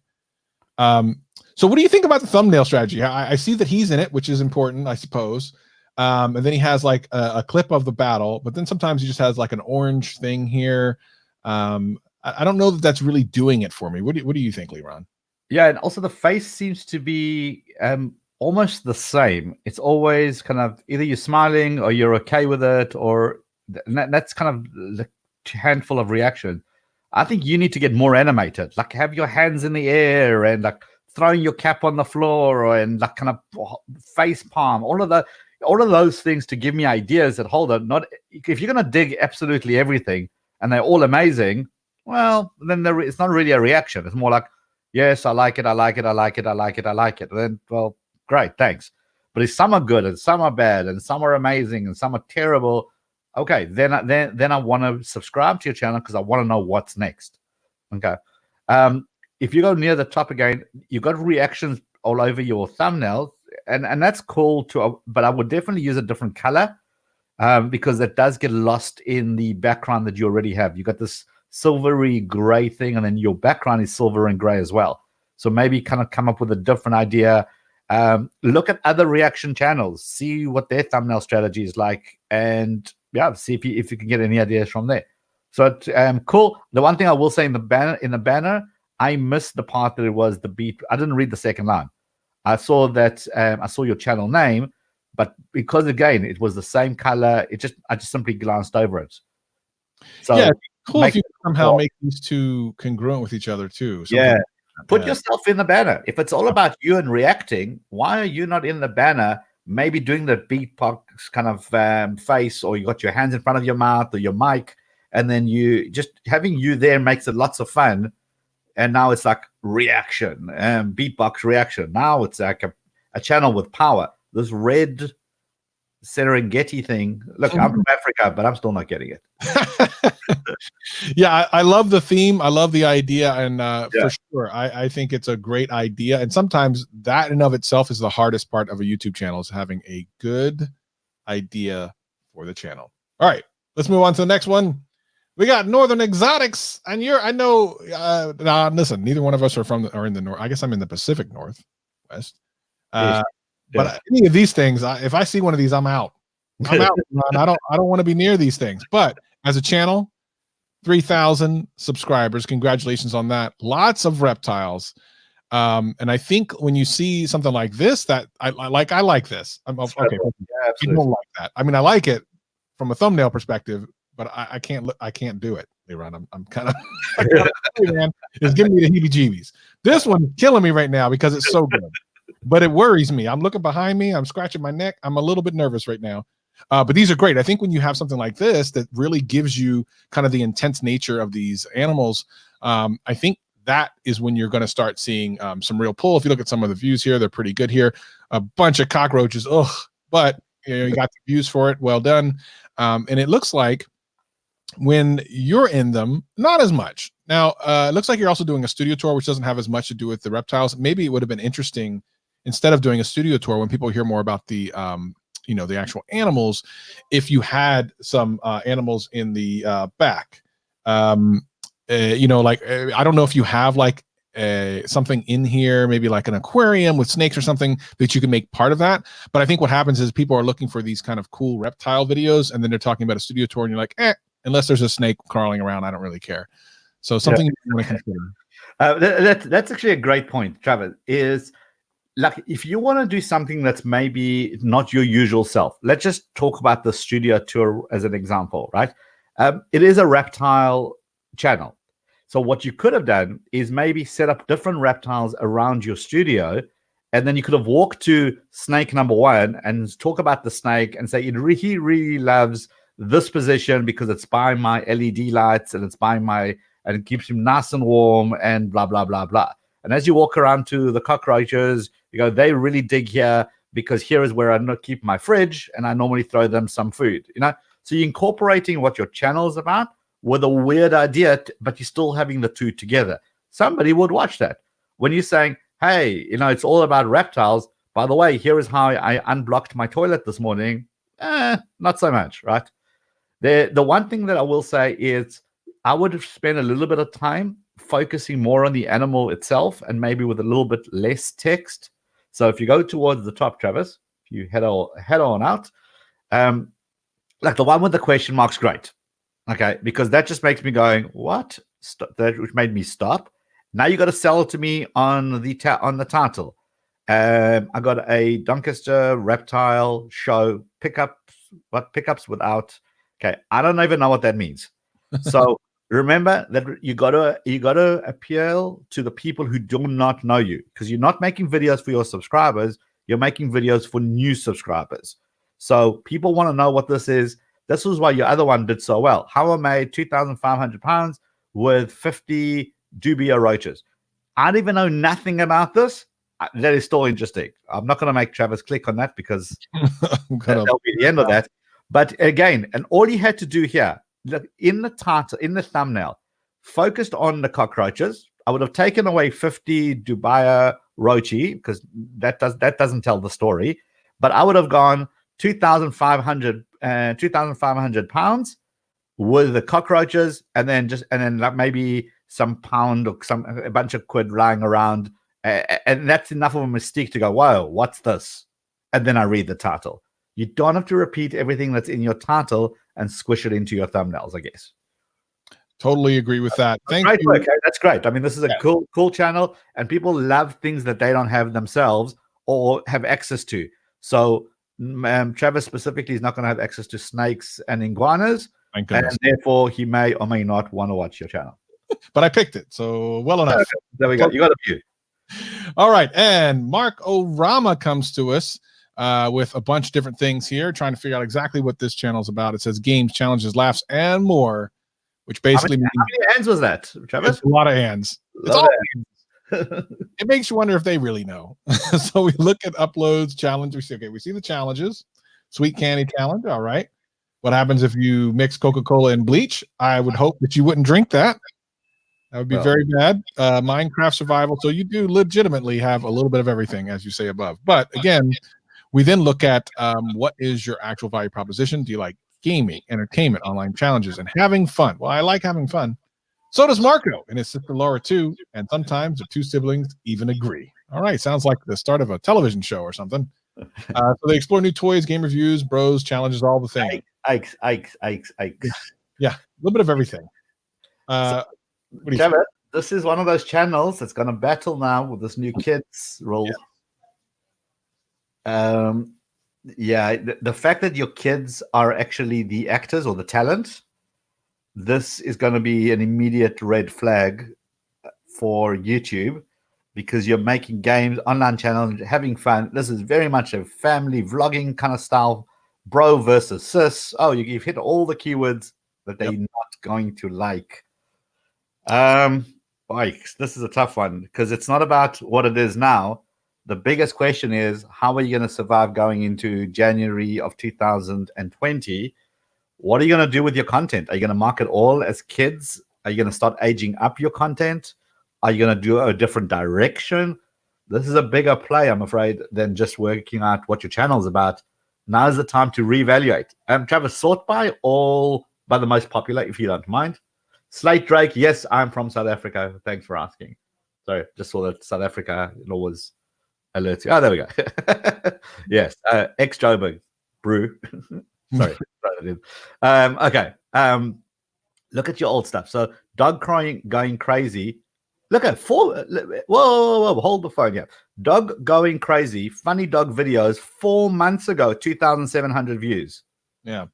So what do you think about the thumbnail strategy? I see that he's in it, which is important, I suppose. And then he has like a clip of the battle, but then sometimes he just has like an orange thing here. I don't know that that's really doing it for me. What do you think, Leron? Yeah, and also the face seems to be almost the same. It's always kind of either you're smiling or you're okay with it, or that's kind of handful of reactions. I think you need to get more animated, like have your hands in the air and like throwing your cap on the floor and like kind of face palm, all of those things to give me ideas that hold on. Not if you're going to dig absolutely everything and they're all amazing, well, then it's not really a reaction. It's more like, yes, I like it, I like it, I like it, I like it, I like it. And then, well, great, thanks. But if some are good and some are bad and some are amazing and some are terrible, okay, then I want to subscribe to your channel because I want to know what's next. Okay. If you go near the top again, you've got reactions all over your thumbnails, and that's cool too. But I would definitely use a different color because it does get lost in the background that you already have. You got this silvery gray thing, and then your background is silver and gray as well. So maybe kind of come up with a different idea. Look at other reaction channels, see what their thumbnail strategy is like, and yeah, see if you can get any ideas from there. So cool. The one thing I will say in the banner, I missed the part that it was the beat. I didn't read the second line. I saw that I saw your channel name, but because again it was the same color, I just simply glanced over it. So yeah, cool if you somehow make these two congruent with each other too. Yeah. Put yourself in the banner. If it's all about you and reacting, why are you not in the banner? Maybe doing the beatbox kind of face, or you got your hands in front of your mouth or your mic, and then you just having you there makes it lots of fun. And now it's like reaction, beatbox reaction. Now it's like a channel with power. This red Serengeti thing. Look, I'm from Africa, but I'm still not getting it. Yeah, I love the theme. I love the idea, and for sure, I think it's a great idea. And sometimes that in of itself is the hardest part of a YouTube channel, is having a good idea for the channel. All right, let's move on to the next one. We got Northern Exotics, and I know. Listen, neither one of us are in the north. I guess I'm in the Pacific Northwest. But any of these things, if I see one of these, I'm out. I'm out. I don't want to be near these things. But as a channel, 3,000 subscribers. Congratulations on that. Lots of reptiles. And I think when you see something like this, that I like this. Okay, you don't like that. I mean, I like it from a thumbnail perspective, but I can't do it. I'm kind of man, it's giving me the heebie-jeebies. This one's killing me right now because it's so good. But it worries me. I'm looking behind me. I'm scratching my neck. I'm a little bit nervous right now. But these are great. I think when you have something like this that really gives you kind of the intense nature of these animals, I think that is when you're going to start seeing some real pull. If you look at some of the views here, they're pretty good here. A bunch of cockroaches. Ugh. But you got the views for it. Well done. And it looks like when you're in them, not as much. Now, it looks like you're also doing a studio tour, which doesn't have as much to do with the reptiles. Maybe it would have been interesting, instead of doing a studio tour, when people hear more about the the actual animals, if you had some animals in the back, like I don't know if you have like something in here, maybe like an aquarium with snakes or something that you can make part of that. But I think what happens is people are looking for these kind of cool reptile videos, and then they're talking about a studio tour, and you're like, unless there's a snake crawling around, I don't really care. So something you want to consider. That's actually a great point, Travis. Is like, if you want to do something that's maybe not your usual self, let's just talk about the studio tour as an example, right? It is a reptile channel. So what you could have done is maybe set up different reptiles around your studio, and then you could have walked to snake number one and talk about the snake and say, he really loves this position because it's by my LED lights and it's by and it keeps him nice and warm and blah, blah, blah, blah. And as you walk around to the cockroaches, you go, they really dig here because here is where I keep my fridge and I normally throw them some food, So you're incorporating what your channel is about with a weird idea, but you're still having the two together. Somebody would watch that. When you're saying, hey, it's all about reptiles. By the way, here is how I unblocked my toilet this morning. Not so much, right? The one thing that I will say is I would have spent a little bit of time focusing more on the animal itself and maybe with a little bit less text. So if you go towards the top, Travis, if you head on out, like the one with the question mark's great. Okay, because that just makes me going, what? Which made me stop. Now you got to sell it to me on the title. I got a Doncaster reptile show pickups without. Okay, I don't even know what that means. So remember that you gotta appeal to the people who do not know you, because you're not making videos for your subscribers, you're making videos for new subscribers. So people want to know what this is. This was why your other one did so well. How I made £2,500 with 50 dubia roaches. I don't even know nothing about this. That is still interesting. I'm not going to make Travis click on that because that'll be the end of that. But again, and all he had to do here, look, in the title, in the thumbnail, focused on the cockroaches. I would have taken away 50 Dubai Rochi because that doesn't tell the story. But I would have gone 2,500 £2,500 with the cockroaches, and then like maybe some pound or a bunch of quid lying around, and that's enough of a mystique to go, whoa, what's this? And then I read the title. You don't have to repeat everything that's in your title and squish it into your thumbnails, I guess. Totally agree with that. Thank you. Okay, that's great. I mean, this is a cool channel, and people love things that they don't have themselves or have access to. So Travis specifically is not going to have access to snakes and iguanas, and therefore he may or may not want to watch your channel. But I picked it, so well enough. Okay, there we go. You got a view. All right, and Mark Orama comes to us with a bunch of different things here, trying to figure out exactly what this channel is about. It says games, challenges, laughs, and more, which basically means how many hands was that, Travis? A lot of hands. It's all hands. It makes you wonder if they really know. So we look at uploads, challenge. We see, okay, we see the challenges. Sweet candy challenge. All right. What happens if you mix Coca-Cola and bleach? I would hope that you wouldn't drink that. That would be very bad. Minecraft survival. So you do legitimately have a little bit of everything, as you say above. But again, we then look at what is your actual value proposition? Do you like gaming, entertainment, online challenges, and having fun? Well, I like having fun. So does Marco and his sister Laura too. And sometimes the two siblings even agree. All right. Sounds like the start of a television show or something. So they explore new toys, game reviews, bros, challenges, all the things. Ikes. Yeah. A little bit of everything. Trevor, this is one of those channels that's going to battle now with this new kids rule. Yeah. The fact that your kids are actually the actors or the talent, this is going to be an immediate red flag for YouTube, because you're making games, online channel, having fun. This is very much a family vlogging kind of style, bro versus sis. Oh, you've hit all the keywords that they're not going to like. This is a tough one, because it's not about what it is now. The biggest question is, how are you going to survive going into January of 2020? What are you going to do with your content? Are you going to market all as kids? Are you going to start aging up your content? Are you going to do a different direction? This is a bigger play, I'm afraid, than just working out what your channel's about. Now is the time to reevaluate. Travis, sort by the most popular, if you don't mind. Slate Drake, yes, I'm from South Africa. Thanks for asking. Sorry, just saw that South Africa always alerts you. Oh, there we go. Yes, ex-Joburg, brew. Sorry. Okay. Look at your old stuff. So dog crying, going crazy. Look at whoa, hold the phone. Yeah. Dog going crazy. Funny dog videos 4 months ago, 2,700 views. Yeah.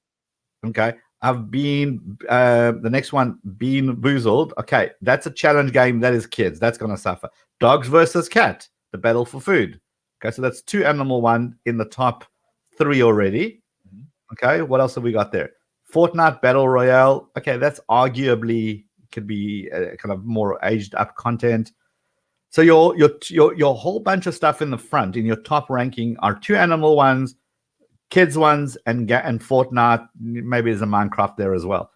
Okay. I've been the next one, Bean Boozled. Okay, that's a challenge game. That is kids. That's going to suffer. Dogs versus cat, the battle for food. Okay, so that's 2 animal one in the top 3 already. Okay, what else have we got there? Fortnite Battle Royale. Okay, that's arguably could be kind of more aged up content. So your whole bunch of stuff in the front in your top ranking are 2 animal ones, kids ones, and Fortnite. Maybe there's a Minecraft there as well.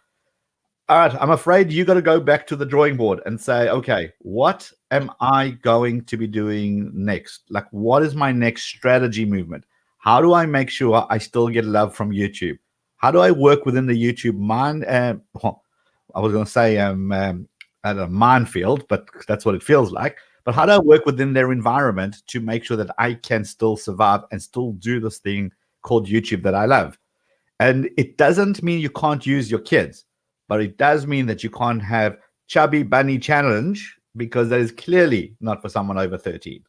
All right, I'm afraid you got to go back to the drawing board and say, okay, what am I going to be doing next? Like, what is my next strategy movement? How do I make sure I still get love from YouTube? How do I work within the YouTube mind? I was going to say at a minefield, but that's what it feels like. But how do I work within their environment to make sure that I can still survive and still do this thing called YouTube that I love? And it doesn't mean you can't use your kids, but it does mean that you can't have Chubby Bunny Challenge, because that is clearly not for someone over 13.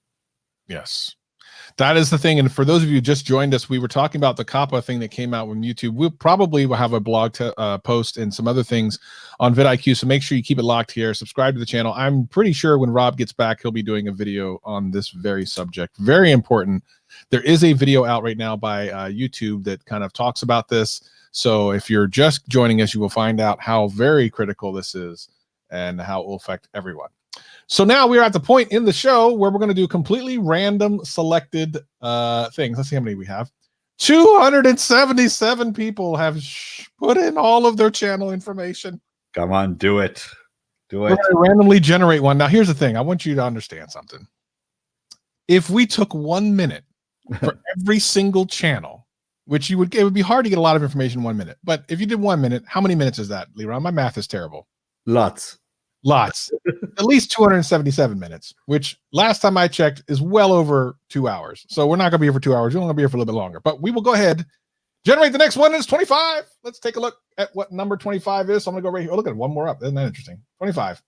Yes. That is the thing. And for those of you who just joined us, we were talking about the COPPA thing that came out on YouTube. We'll probably will have a blog post and some other things on vidIQ. So make sure you keep it locked here. Subscribe to the channel. I'm pretty sure when Rob gets back, he'll be doing a video on this very subject. Very important. There is a video out right now by YouTube that kind of talks about this. So if you're just joining us, you will find out how very critical this is and how it will affect everyone. So now we're at the point in the show where we're going to do completely random selected things. Let's see how many we have. 277 people have put in all of their channel information. Come on, do it. Do We're it. going to randomly generate one. Now, here's the thing. I want you to understand something. If we took 1 minute for every single channel, which it would be hard to get a lot of information in 1 minute. But if you did 1 minute, how many minutes is that, Leron? My math is terrible. Lots. At least 277 minutes, which last time I checked is well over 2 hours. So we're not going to be here for 2 hours. We're going to be here for a little bit longer, but we will go ahead, generate the next one. It's 25. Let's take a look at what number 25 is. So I'm going to go right here. Oh, look at one more up. Isn't that interesting? 25.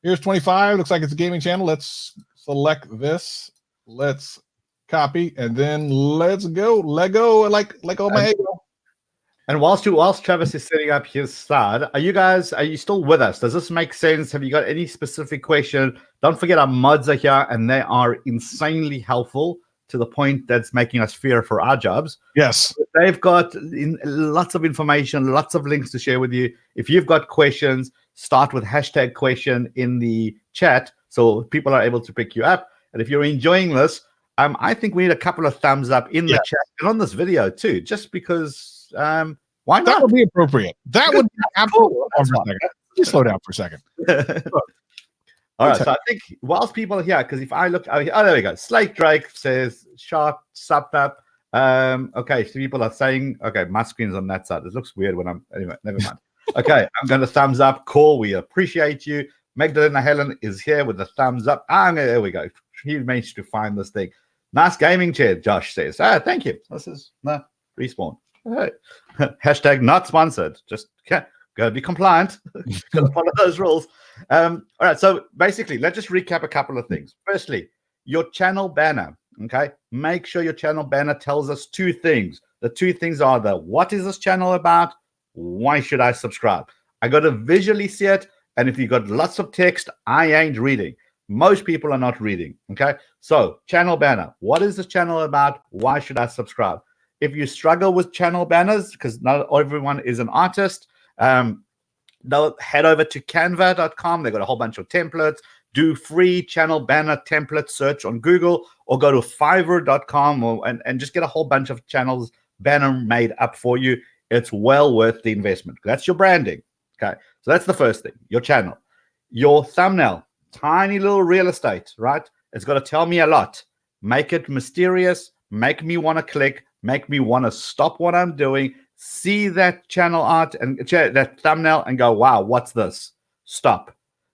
Here's 25. Looks like it's a gaming channel. Let's select this. Let's copy and then let's go. Lego, like oh my ego. And whilst Travis is setting up his slide, are you still with us? Does this make sense? Have you got any specific question? Don't forget our mods are here and they are insanely helpful to the point that's making us fear for our jobs. Yes. They've got lots of information, lots of links to share with you. If you've got questions, start with hashtag question in the chat so people are able to pick you up. And if you're enjoying this, I think we need a couple of thumbs up in the chat and on this video too, just because why not? That would be appropriate. That would be absolutely. Just slow down for a second. All right, so I think whilst people are here, because if I look, oh, there we go. Slate Drake says sharp subbed up. Okay, so people are saying, okay, my screen's on that side. It looks weird when I'm anyway. Never mind. Okay, I'm going to thumbs up. Cool, we appreciate you. Magdalena Helen is here with the thumbs up. There we go. He managed to find this thing. Nice gaming chair, Josh says. Thank you. This is Respawn. Right. Hashtag not sponsored. Just gotta be compliant. Gotta follow those rules. All right. So basically, let's just recap a couple of things. Firstly, your channel banner. Okay. Make sure your channel banner tells us two things. The two things are what is this channel about? Why should I subscribe? I got to visually see it. And if you got lots of text, I ain't reading. Most people are not reading. Okay. So channel banner. What is this channel about? Why should I subscribe? If you struggle with channel banners, because not everyone is an artist, they'll head over to canva.com. They've got a whole bunch of templates. Do free channel banner template search on Google, or go to fiverr.com and just get a whole bunch of channels banner made up for you. It's well worth the investment. That's your branding. Okay, so that's the first thing, your channel. Your thumbnail, tiny little real estate, right? It's got to tell me a lot. Make it mysterious, make me want to click, make me want to stop what I'm doing, see that channel art and that thumbnail and go, wow, what's this? Stop.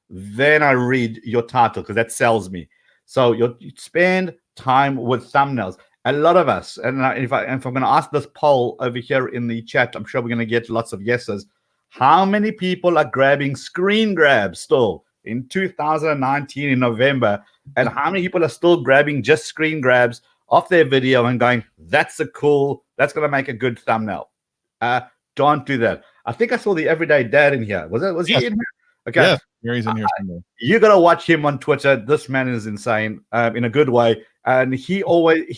Then I read your title because that sells me. So you spend time with thumbnails. A lot of us, and if I'm going to ask this poll over here in the chat, I'm sure we're going to get lots of yeses. How many people are grabbing screen grabs still in 2019 in November? And how many people are still grabbing just screen grabs off their video and going, that's going to make a good thumbnail? Don't do that. I think I saw the Everyday Dad in here. Was he in here? Okay. Yeah, he's in here somewhere. You got to watch him on Twitter. This man is insane in a good way. And he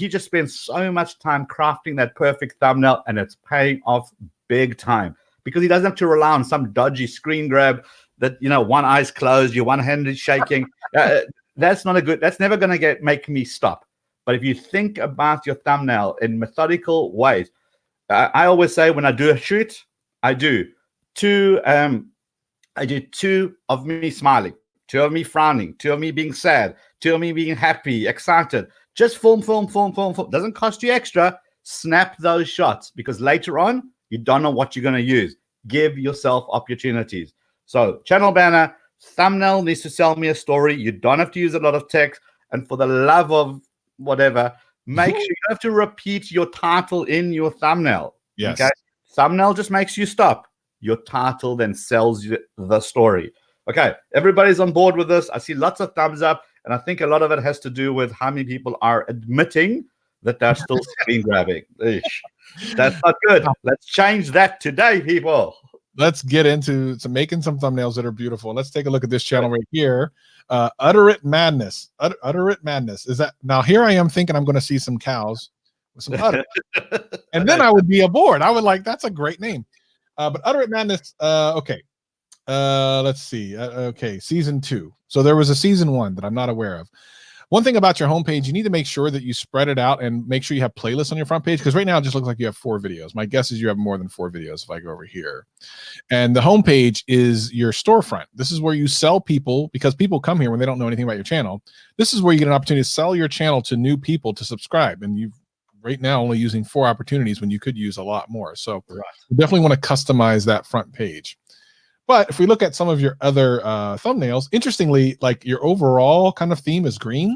just spends so much time crafting that perfect thumbnail, and it's paying off big time because he doesn't have to rely on some dodgy screen grab that, one eye's closed, your one hand is shaking. That's never going to make me stop. But if you think about your thumbnail in methodical ways, I always say when I do a shoot, I do two of me smiling, two of me frowning, two of me being sad, two of me being happy, excited. Just film. Doesn't cost you extra. Snap those shots because later on, you don't know what you're going to use. Give yourself opportunities. So channel banner, thumbnail needs to sell me a story. You don't have to use a lot of text. And for the love of whatever, make sure you have to repeat your title in your thumbnail. Yes. Okay? Thumbnail just makes you stop. Your title then sells you the story. Okay, everybody's on board with this. I see lots of thumbs up, and I think a lot of it has to do with how many people are admitting that they're still screen grabbing. That's not good. Let's change that today, people. Let's get into making some thumbnails that are beautiful. Let's take a look at this channel right here. Utter It Madness. Utter It Madness. Is that now? Here I am thinking I'm going to see some cows with some udder, and then I would be aboard. I would like, that's a great name. But Utter It Madness. Okay. Let's see. Okay, season 2. So there was a season 1 that I'm not aware of. One thing about your homepage, you need to make sure that you spread it out and make sure you have playlists on your front page, because right now it just looks like you have 4 videos. My guess is you have more than 4 videos if I go over here. And the homepage is your storefront. This is where you sell people, because people come here when they don't know anything about your channel. This is where you get an opportunity to sell your channel to new people to subscribe. And you've right now only using 4 opportunities when you could use a lot more. So you definitely want to customize that front page. But if we look at some of your other thumbnails, interestingly, like your overall kind of theme is green,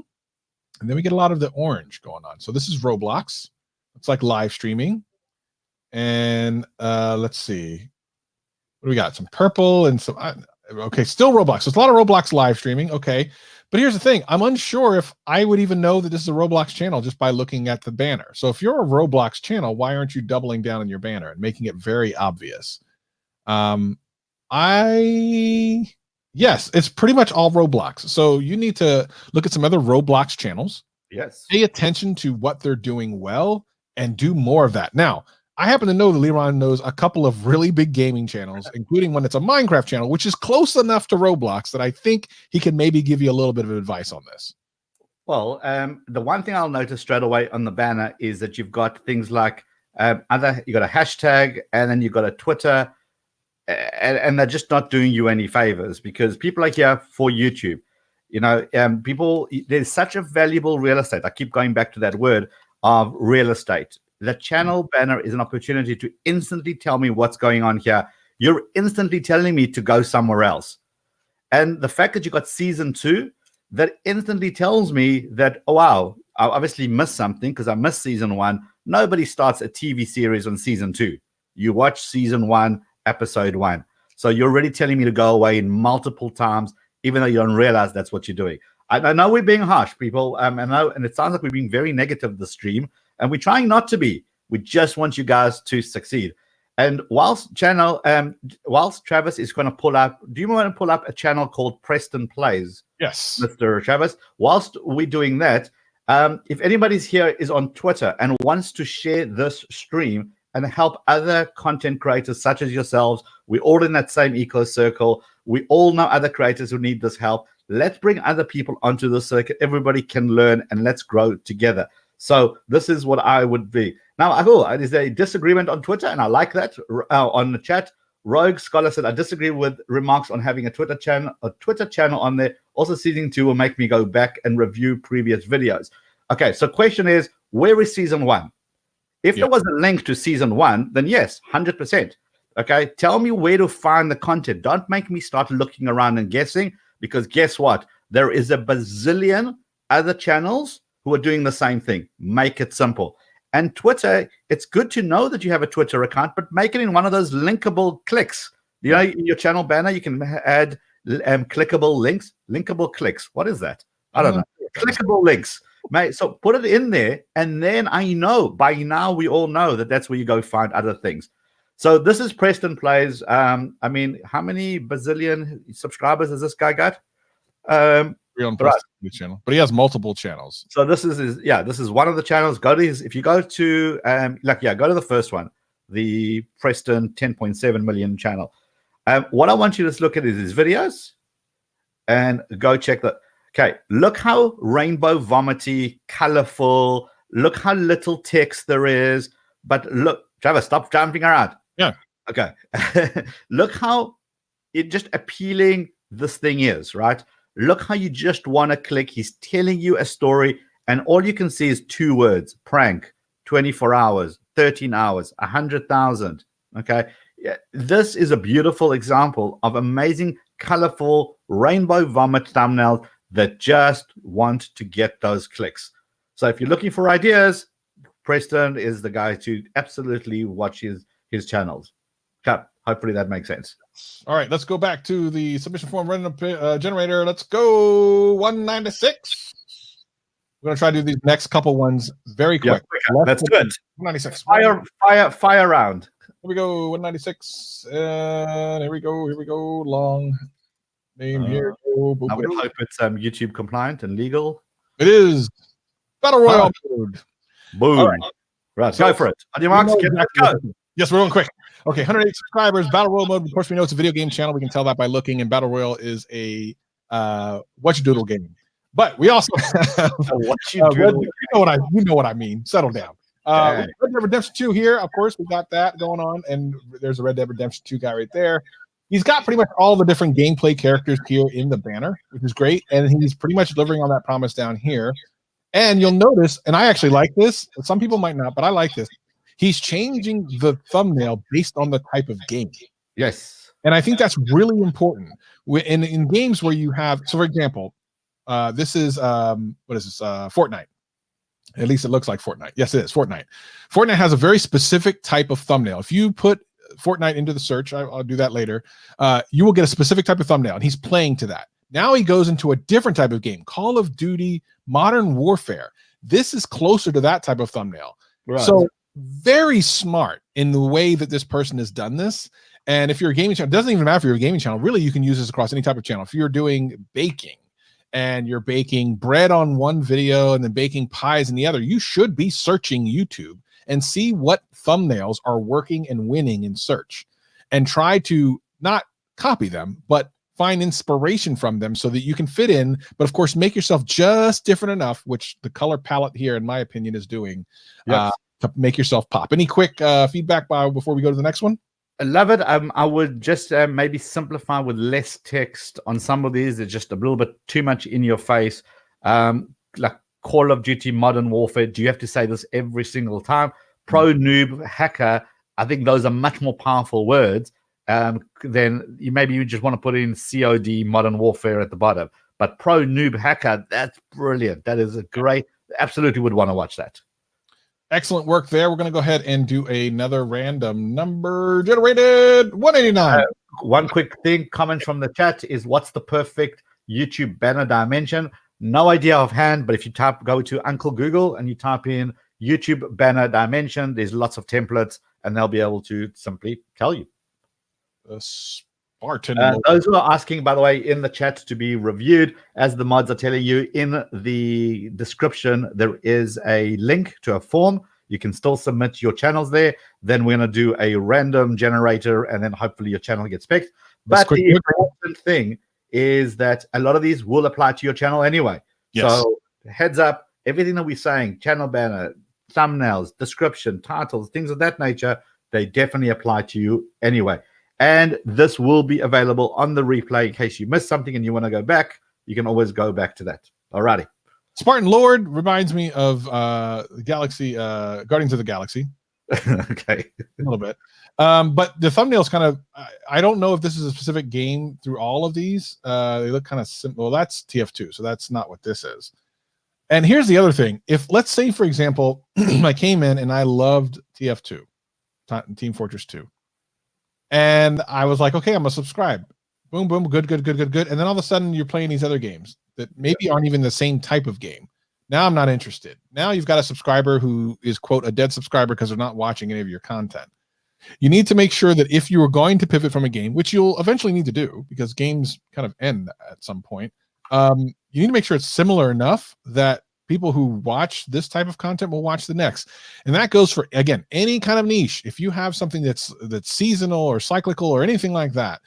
and then we get a lot of the orange going on. So this is Roblox. It's like live streaming. And let's see. What do we got? Some purple and some, okay, still Roblox. So it's a lot of Roblox live streaming. Okay. But here's the thing. I'm unsure if I would even know that this is a Roblox channel just by looking at the banner. So if you're a Roblox channel, why aren't you doubling down on your banner and making it very obvious? Yes, it's pretty much all Roblox. So you need to look at some other Roblox channels. Yes. Pay attention to what they're doing well and do more of that. Now, I happen to know that Leron knows a couple of really big gaming channels, including one that's a Minecraft channel, which is close enough to Roblox that I think he can maybe give you a little bit of advice on this. Well, the one thing I'll notice straight away on the banner is that you've got things like you got a hashtag, and then you've got a Twitter. And they're just not doing you any favors, because people are here for YouTube. You know, there's such a valuable real estate. I keep going back to that word of real estate. The channel banner is an opportunity to instantly tell me what's going on here. You're instantly telling me to go somewhere else. And the fact that you got season 2, that instantly tells me that, oh, wow, I obviously missed something because I missed season 1. Nobody starts a TV series on season 2. You watch season 1, episode 1. So you're already telling me to go away in multiple times, even though you don't realize that's what you're doing. I know we're being harsh, people. I know, and it sounds like we're being very negative this stream, and we're trying not to be. We just want you guys to succeed. And whilst Travis is going to pull up, do you want to pull up a channel called Preston Plays? Yes, Mr. Travis. Whilst we're doing that, if anybody's here is on Twitter and wants to share this stream and help other content creators such as yourselves, we're all in that same eco circle. We all know other creators who need this help. Let's bring other people onto the circuit. Everybody can learn, and let's grow together. So this is what I would be. Now, there's a disagreement on Twitter, and I like that. On the chat, Rogue Scholar said, I disagree with remarks on having a Twitter channel on there. Also, season 2 will make me go back and review previous videos. Okay, so question is, where is season 1? If there was a link to season 1, then yes, 100%. Okay, tell me where to find the content. Don't make me start looking around and guessing, because guess what? There is a bazillion other channels who are doing the same thing. Make it simple. And Twitter, it's good to know that you have a Twitter account, but make it in one of those linkable clicks. You know, in your channel banner, you can add clickable links. Linkable clicks. What is that? I don't know. Clickable links. Mate, so put it in there, and then I know, by now we all know that that's where you go find other things. So this is Preston Plays. I mean, how many bazillion subscribers has this guy got? On Preston's channel, but he has multiple channels. So this is one of the channels. Go to his, if you go to go to the first one, the Preston 10.7 million channel. What I want you to look at is his videos, and go check that. Okay, look how rainbow vomity, colorful. Look how little text there is. But look, Travis, stop jumping around. Yeah. Okay. Look how just appealing this thing is, right? Look how you just want to click. He's telling you a story, and all you can see is 2 words: prank, 24 hours, 13 hours, 100,000. Okay. Yeah, this is a beautiful example of amazing, colorful, rainbow vomit thumbnails that just want to get those clicks. So if you're looking for ideas, Preston is the guy to absolutely watch his channels. Okay. Hopefully that makes sense. All right, let's go back to the submission form random generator. Let's go 196. We're gonna try to do these next couple ones very quick. Let's do it. 196. Fire round. Here we go. 196. And here we go. Here we go. Long name here. I would hope it's YouTube compliant and legal. It is Battle Royale mode. Boom. Right, so, go for it. On your marks, let's go. Yes, we're going quick. Okay, 108 subscribers, Battle Royale mode. Of course, we know it's a video game channel. We can tell that by looking, and Battle Royale is a what you doodle game. But we also have what you doodle. You know what I mean. Settle down. Red Dead Redemption 2 here. Of course, we got that going on, and there's a Red Dead Redemption 2 guy right there. He's got pretty much all the different gameplay characters here in the banner, which is great, and he's pretty much delivering on that promise down here. And you'll notice, and I actually like this. Some people might not, but I like this. He's changing the thumbnail based on the type of game. Yes. And I think that's really important. In games where you have, so for example, this is, what is this? Fortnite. At least it looks like Fortnite. Yes, it is Fortnite. Fortnite has a very specific type of thumbnail. If you put Fortnite into the search, I'll do that later, you will get a specific type of thumbnail, and he's playing to that. Now he goes into a different type of game, Call of Duty Modern Warfare. This is closer to that type of thumbnail. Right. So very smart in the way that this person has done this. And if you're a gaming channel, it doesn't even matter if you're a gaming channel. Really, you can use this across any type of channel. If you're doing baking and you're baking bread on one video and then baking pies in the other, you should be searching YouTube and see what thumbnails are working and winning in search, and try to not copy them, but find inspiration from them so that you can fit in. But of course, make yourself just different enough, which the color palette here, in my opinion, is doing. Yes. To make yourself pop. Any quick feedback before we go to the next one? I love it. I would just maybe simplify with less text on some of these. It's just a little bit too much in your face. Like Call of Duty Modern Warfare. Do you have to say this every single time? Pro, noob, hacker. I think those are much more powerful words than maybe you just want to put in COD Modern Warfare at the bottom. But pro, noob, hacker, that's brilliant. That is a great, absolutely would want to watch that. Excellent work there. We're going to go ahead and do another random number generated. 189. One quick thing, comment from the chat is, what's the perfect YouTube banner dimension? No idea offhand, but if you go to Uncle Google and you type in YouTube banner dimension, there's lots of templates, and they'll be able to simply tell you. Spartan. Those who are asking, by the way, in the chat to be reviewed, as the mods are telling you, in the description, there is a link to a form. You can still submit your channels there. Then we're going to do a random generator, and then hopefully your channel gets picked. But the important thing is that a lot of these will apply to your channel anyway. Yes. So heads up, everything that we're saying, channel banner, thumbnails, description, titles, things of that nature, they definitely apply to you anyway. And this will be available on the replay in case you missed something and you want to go back. You can always go back to that. Alrighty. Spartan Lord reminds me of Galaxy, Guardians of the Galaxy. Okay. A little bit. But the thumbnails kind of, I don't know if this is a specific game through all of these. They look kind of simple. Well, that's TF2, so that's not what this is. And here's the other thing. If, let's say, for example, I came in and I loved TF2, Team Fortress 2. And I was like, okay, I'm gonna subscribe. Boom, boom, good. And then all of a sudden you're playing these other games that maybe aren't even the same type of game. Now I'm not interested. Now you've got a subscriber who is, quote, a dead subscriber because they're not watching any of your content. You need to make sure that if you are going to pivot from a game, which you'll eventually need to do because games kind of end at some point, you need to make sure it's similar enough that people who watch this type of content will watch the next. And that goes for, again, any kind of niche. If you have something that's seasonal or cyclical or anything like that,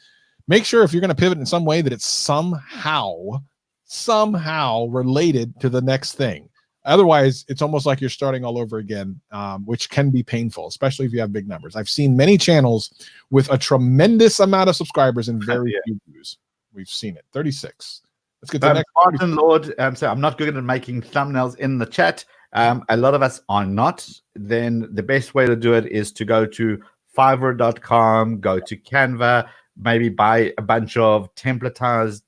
make sure if you're going to pivot in some way that it's somehow related to the next thing. Otherwise, it's almost like you're starting all over again, which can be painful, especially if you have big numbers. I've seen many channels with a tremendous amount of subscribers and very few views. We've seen it. 36. Let's get to the next. Martin Lord, so I'm not good at making thumbnails in the chat. A lot of us are not. Then the best way to do it is to go to Fiverr.com, go to Canva, maybe buy a bunch of templatized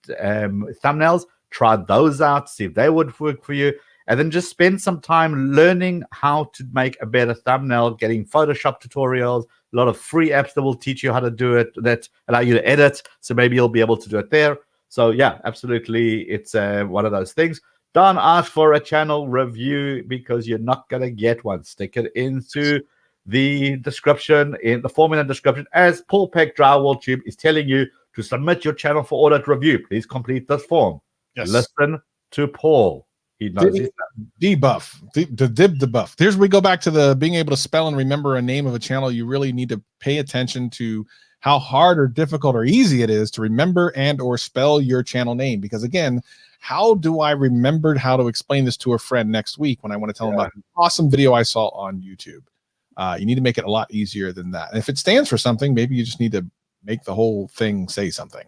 thumbnails, try those out, see if they would work for you, and then just spend some time learning how to make a better thumbnail, getting Photoshop tutorials, a lot of free apps that will teach you how to do it, that allow you to edit, so maybe you'll be able to do it there. So yeah, absolutely, it's one of those things. Don't ask for a channel review because you're not going to get one. Stick it into the description, in the form in the description, as Paul Peck Drywall Tube is telling you to submit your channel for audit review. Please complete this form. Yes. Listen to Paul. He knows his stuff. Debuff, the dib debuff. Here's we go back to the being able to spell and remember a name of a channel. You really need to pay attention to how hard or difficult or easy it is to remember and or spell your channel name. Because again, how do I remember how to explain this to a friend next week when I want to tell them about an awesome video I saw on YouTube? You need to make it a lot easier than that. And if it stands for something, maybe you just need to make the whole thing say something.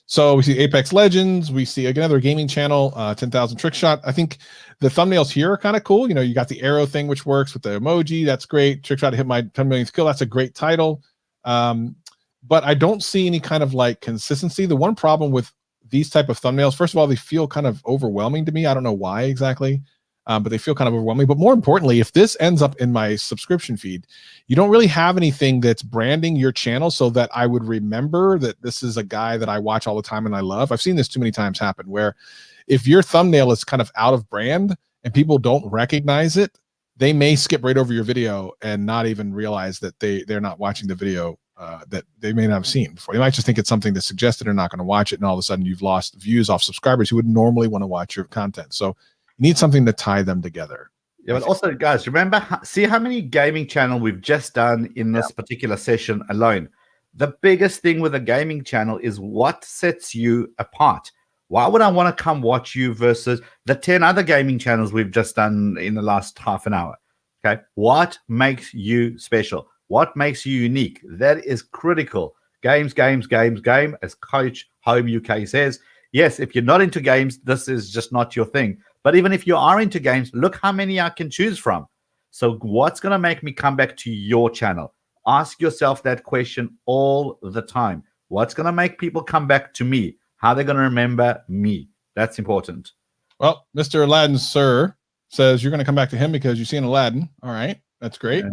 So we see Apex Legends, we see another gaming channel, 10,000 Trick Shot. I think the thumbnails here are kind of cool. You know, you got the arrow thing, which works with the emoji. That's great. Trick Shot hit my 10 millionth kill. That's a great title. But I don't see any kind of like consistency. The one problem with these type of thumbnails, first of all, they feel kind of overwhelming to me. I don't know why exactly. But they feel kind of overwhelming. But more importantly, if this ends up in my subscription feed, you don't really have anything that's branding your channel so that I would remember that this is a guy that I watch all the time and I love. I've seen this too many times happen where if your thumbnail is kind of out of brand and people don't recognize it, they may skip right over your video and not even realize that they're not watching the video that they may not have seen before. They might just think it's something that's suggested, they're not going to watch it, and all of a sudden you've lost views off subscribers who would normally want to watch your content. So you need something to tie them together. Yeah, but also, guys, remember, see how many gaming channel we've just done in this particular session alone. The biggest thing with a gaming channel is what sets you apart. Why would I want to come watch you versus the 10 other gaming channels we've just done in the last half an hour? Okay, what makes you special? What makes you unique? That is critical. Games, games, games, game, as Coach Home UK says. Yes, if you're not into games, this is just not your thing. But even if you are into games, look how many I can choose from. So what's going to make me come back to your channel? Ask yourself that question all the time. What's going to make people come back to me? How are they going to remember me? That's important. Well, Mr. Aladdin, sir, says you're going to come back to him because you've seen Aladdin. All right. That's great.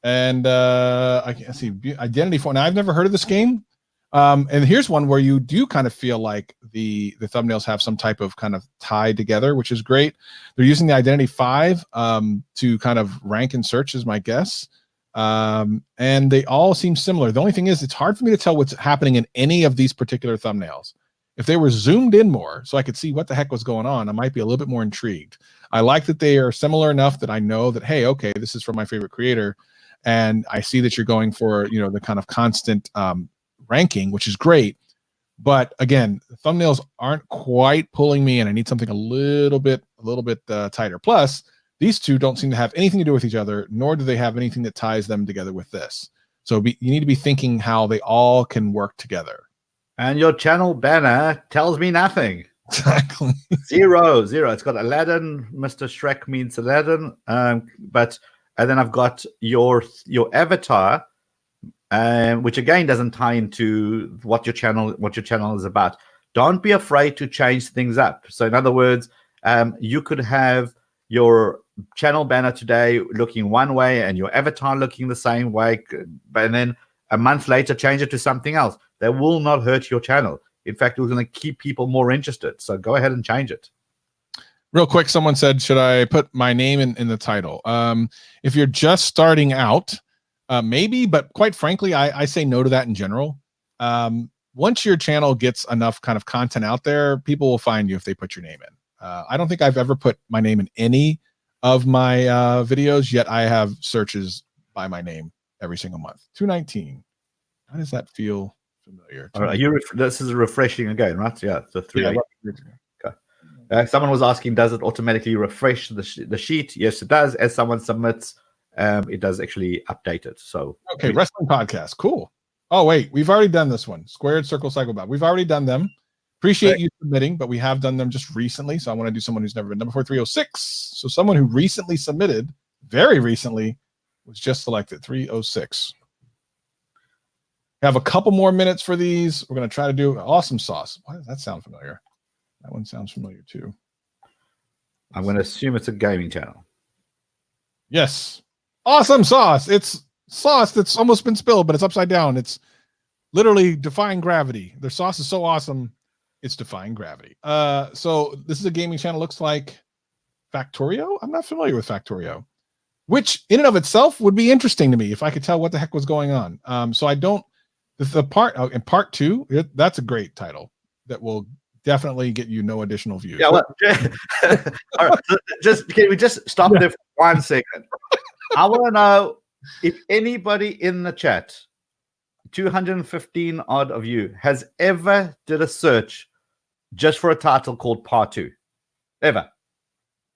And I can't see Identity for now. I've never heard of this game. And here's one where you do kind of feel like the thumbnails have some type of kind of tied together, which is great. They're using the Identity 5 to kind of rank in search is my guess. And they all seem similar. The only thing is it's hard for me to tell what's happening in any of these particular thumbnails. If they were zoomed in more so I could see what the heck was going on, I might be a little bit more intrigued. I like that they are similar enough that I know that, hey, okay, this is from my favorite creator. And I see that you're going for, you know, the kind of constant ranking, which is great. But again, the thumbnails aren't quite pulling me in. I need something a little bit tighter. Plus, these two don't seem to have anything to do with each other, nor do they have anything that ties them together with this. So you need to be thinking how they all can work together. And your channel banner tells me nothing. Exactly. Zero. It's got Aladdin. Mr. Shrek means Aladdin. And then I've got your avatar, which again doesn't tie into what your channel is about. Don't be afraid to change things up. So in other words, you could have your channel banner today looking one way and your avatar looking the same way, and then a month later change it to something else. That will not hurt your channel. In fact, it's going to keep people more interested. So go ahead and change it. Real quick, someone said, should I put my name in the title? If you're just starting out, maybe, but quite frankly, I say no to that in general. Once your channel gets enough kind of content out there, people will find you if they put your name in. I don't think I've ever put my name in any of my videos, yet I have searches by my name every single month. 219. How does that feel familiar? All right, this is refreshing again, right? Yeah, so 3. Yeah. Okay. Someone was asking, does it automatically refresh the sheet? Yes, it does. As someone submits, it does actually update it. So okay, wrestling podcast, cool. Oh wait, we've already done this one. Squared Circle Cycle Bob. We've already done them. Appreciate you submitting, but we have done them just recently. So I want to do someone who's never been done before. 306. So someone who recently submitted, very recently, was just selected. 306. We have a couple more minutes for these. We're going to try to do awesome sauce. Why does that sound familiar? That one sounds familiar too. I'm going to assume it's a gaming channel. Yes. Awesome sauce. It's sauce that's almost been spilled, but it's upside down. It's literally defying gravity. Their sauce is so awesome. It's defying gravity. So this is a gaming channel. Looks like Factorio. I'm not familiar with Factorio, which in and of itself would be interesting to me if I could tell what the heck was going on. So I don't. The part in part 2, that's a great title that will definitely get you no additional views. Yeah, well, all right. Can we just stop there for 1 second? I want to know if anybody in the chat, 215 odd of you, has ever did a search just for a title called Part 2. Ever.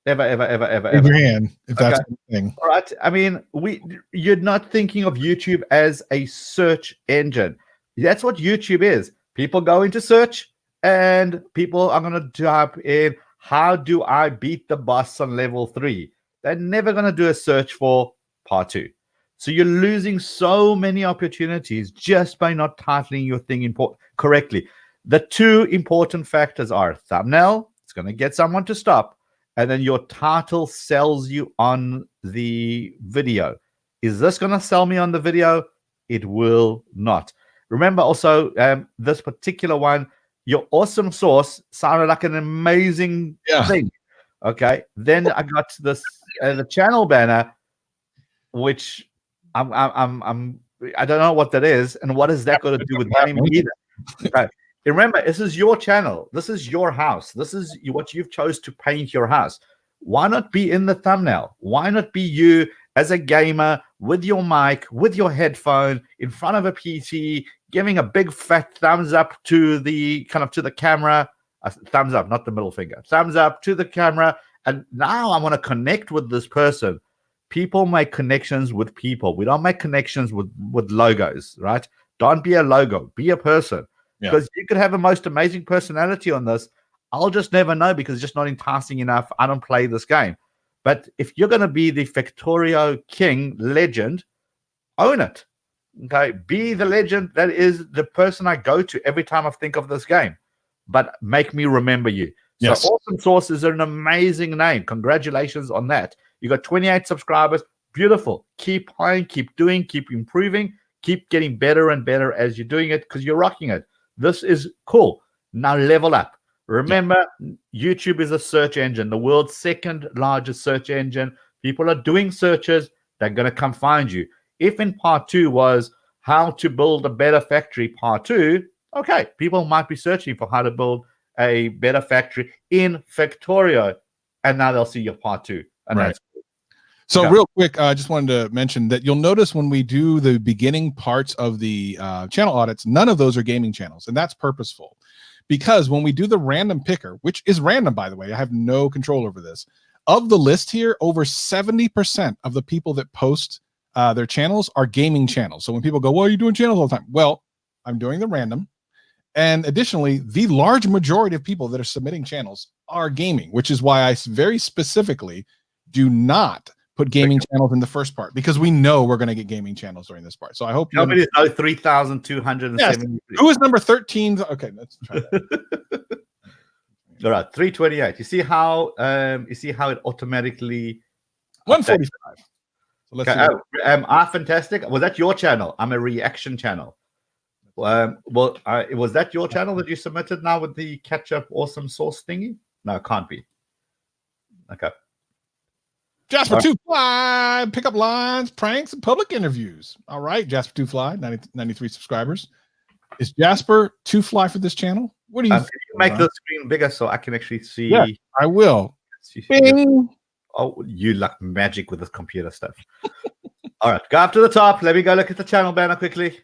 Raise your hand if that's the thing. All right. I mean, you're not thinking of YouTube as a search engine. That's what YouTube is. People go into search and people are going to type in, how do I beat the boss on level 3? They're never going to do a search for Part 2. So you're losing so many opportunities just by not titling your thing correctly. The 2 important factors are thumbnail. It's going to get someone to stop. And then your title sells you on the video. Is this going to sell me on the video? It will not. Remember also, this particular one, your awesome sauce sounded like an amazing thing. Okay. Then I got this the channel banner, which I don't know what that is, and what is that going to do with money either? Okay. Remember, this is your channel. This is your house. This is what you've chose to paint your house. Why not be in the thumbnail? Why not be you as a gamer with your mic, with your headphone, in front of a PC, giving a big fat thumbs up to the camera, thumbs up, not the middle finger, thumbs up to the camera. And now I want to connect with this person. People make connections with people. We don't make connections with logos, right? Don't be a logo, be a person. Because you could have a most amazing personality on this. I'll just never know because it's just not enticing enough. I don't play this game. But if you're going to be the Factorio King legend, own it. Okay, be the legend that is the person I go to every time I think of this game. But make me remember you. Yes. So Awesome Source is an amazing name. Congratulations on that. You got 28 subscribers. Beautiful. Keep playing, keep doing, keep improving, keep getting better and better as you're doing it because you're rocking it. This is cool. Now level up. Remember, YouTube is a search engine, the world's 2nd largest search engine. People are doing searches. They're going to come find you. If in part 2 was how to build a better factory, part 2, okay, people might be searching for how to build a better factory in Factorio, and now they'll see your part 2. And right. That's cool. So real quick, I just wanted to mention that you'll notice when we do the beginning parts of the channel audits, none of those are gaming channels, and that's purposeful. Because when we do the random picker, which is random, by the way, I have no control over this, of the list here, over 70% of the people that post their channels are gaming channels. So when people go, well, are you doing channels all the time? Well, I'm doing the random. And additionally, the large majority of people that are submitting channels are gaming, which is why I very specifically do not put gaming channels in the first part, because we know we're going to get gaming channels during this part. So I hope nobody knows 3,270. Yes. Who is number 13? Okay, let's try that. All right, 328. You see how it automatically 145. So let's see. Fantastic. Was that your channel? I'm a reaction channel. Was that your channel that you submitted now with the catch-up awesome source thingy? No, it can't be. Okay. Jasper Two Fly, pickup lines, pranks, and public interviews. All right, Jasper Two Fly, 93 subscribers. Is Jasper Two Fly for this channel? What do you think? Can you make the screen bigger so I can actually see? Yeah, I will. Bing. Oh, you like magic with this computer stuff. All right, go up to the top. Let me go look at the channel banner quickly.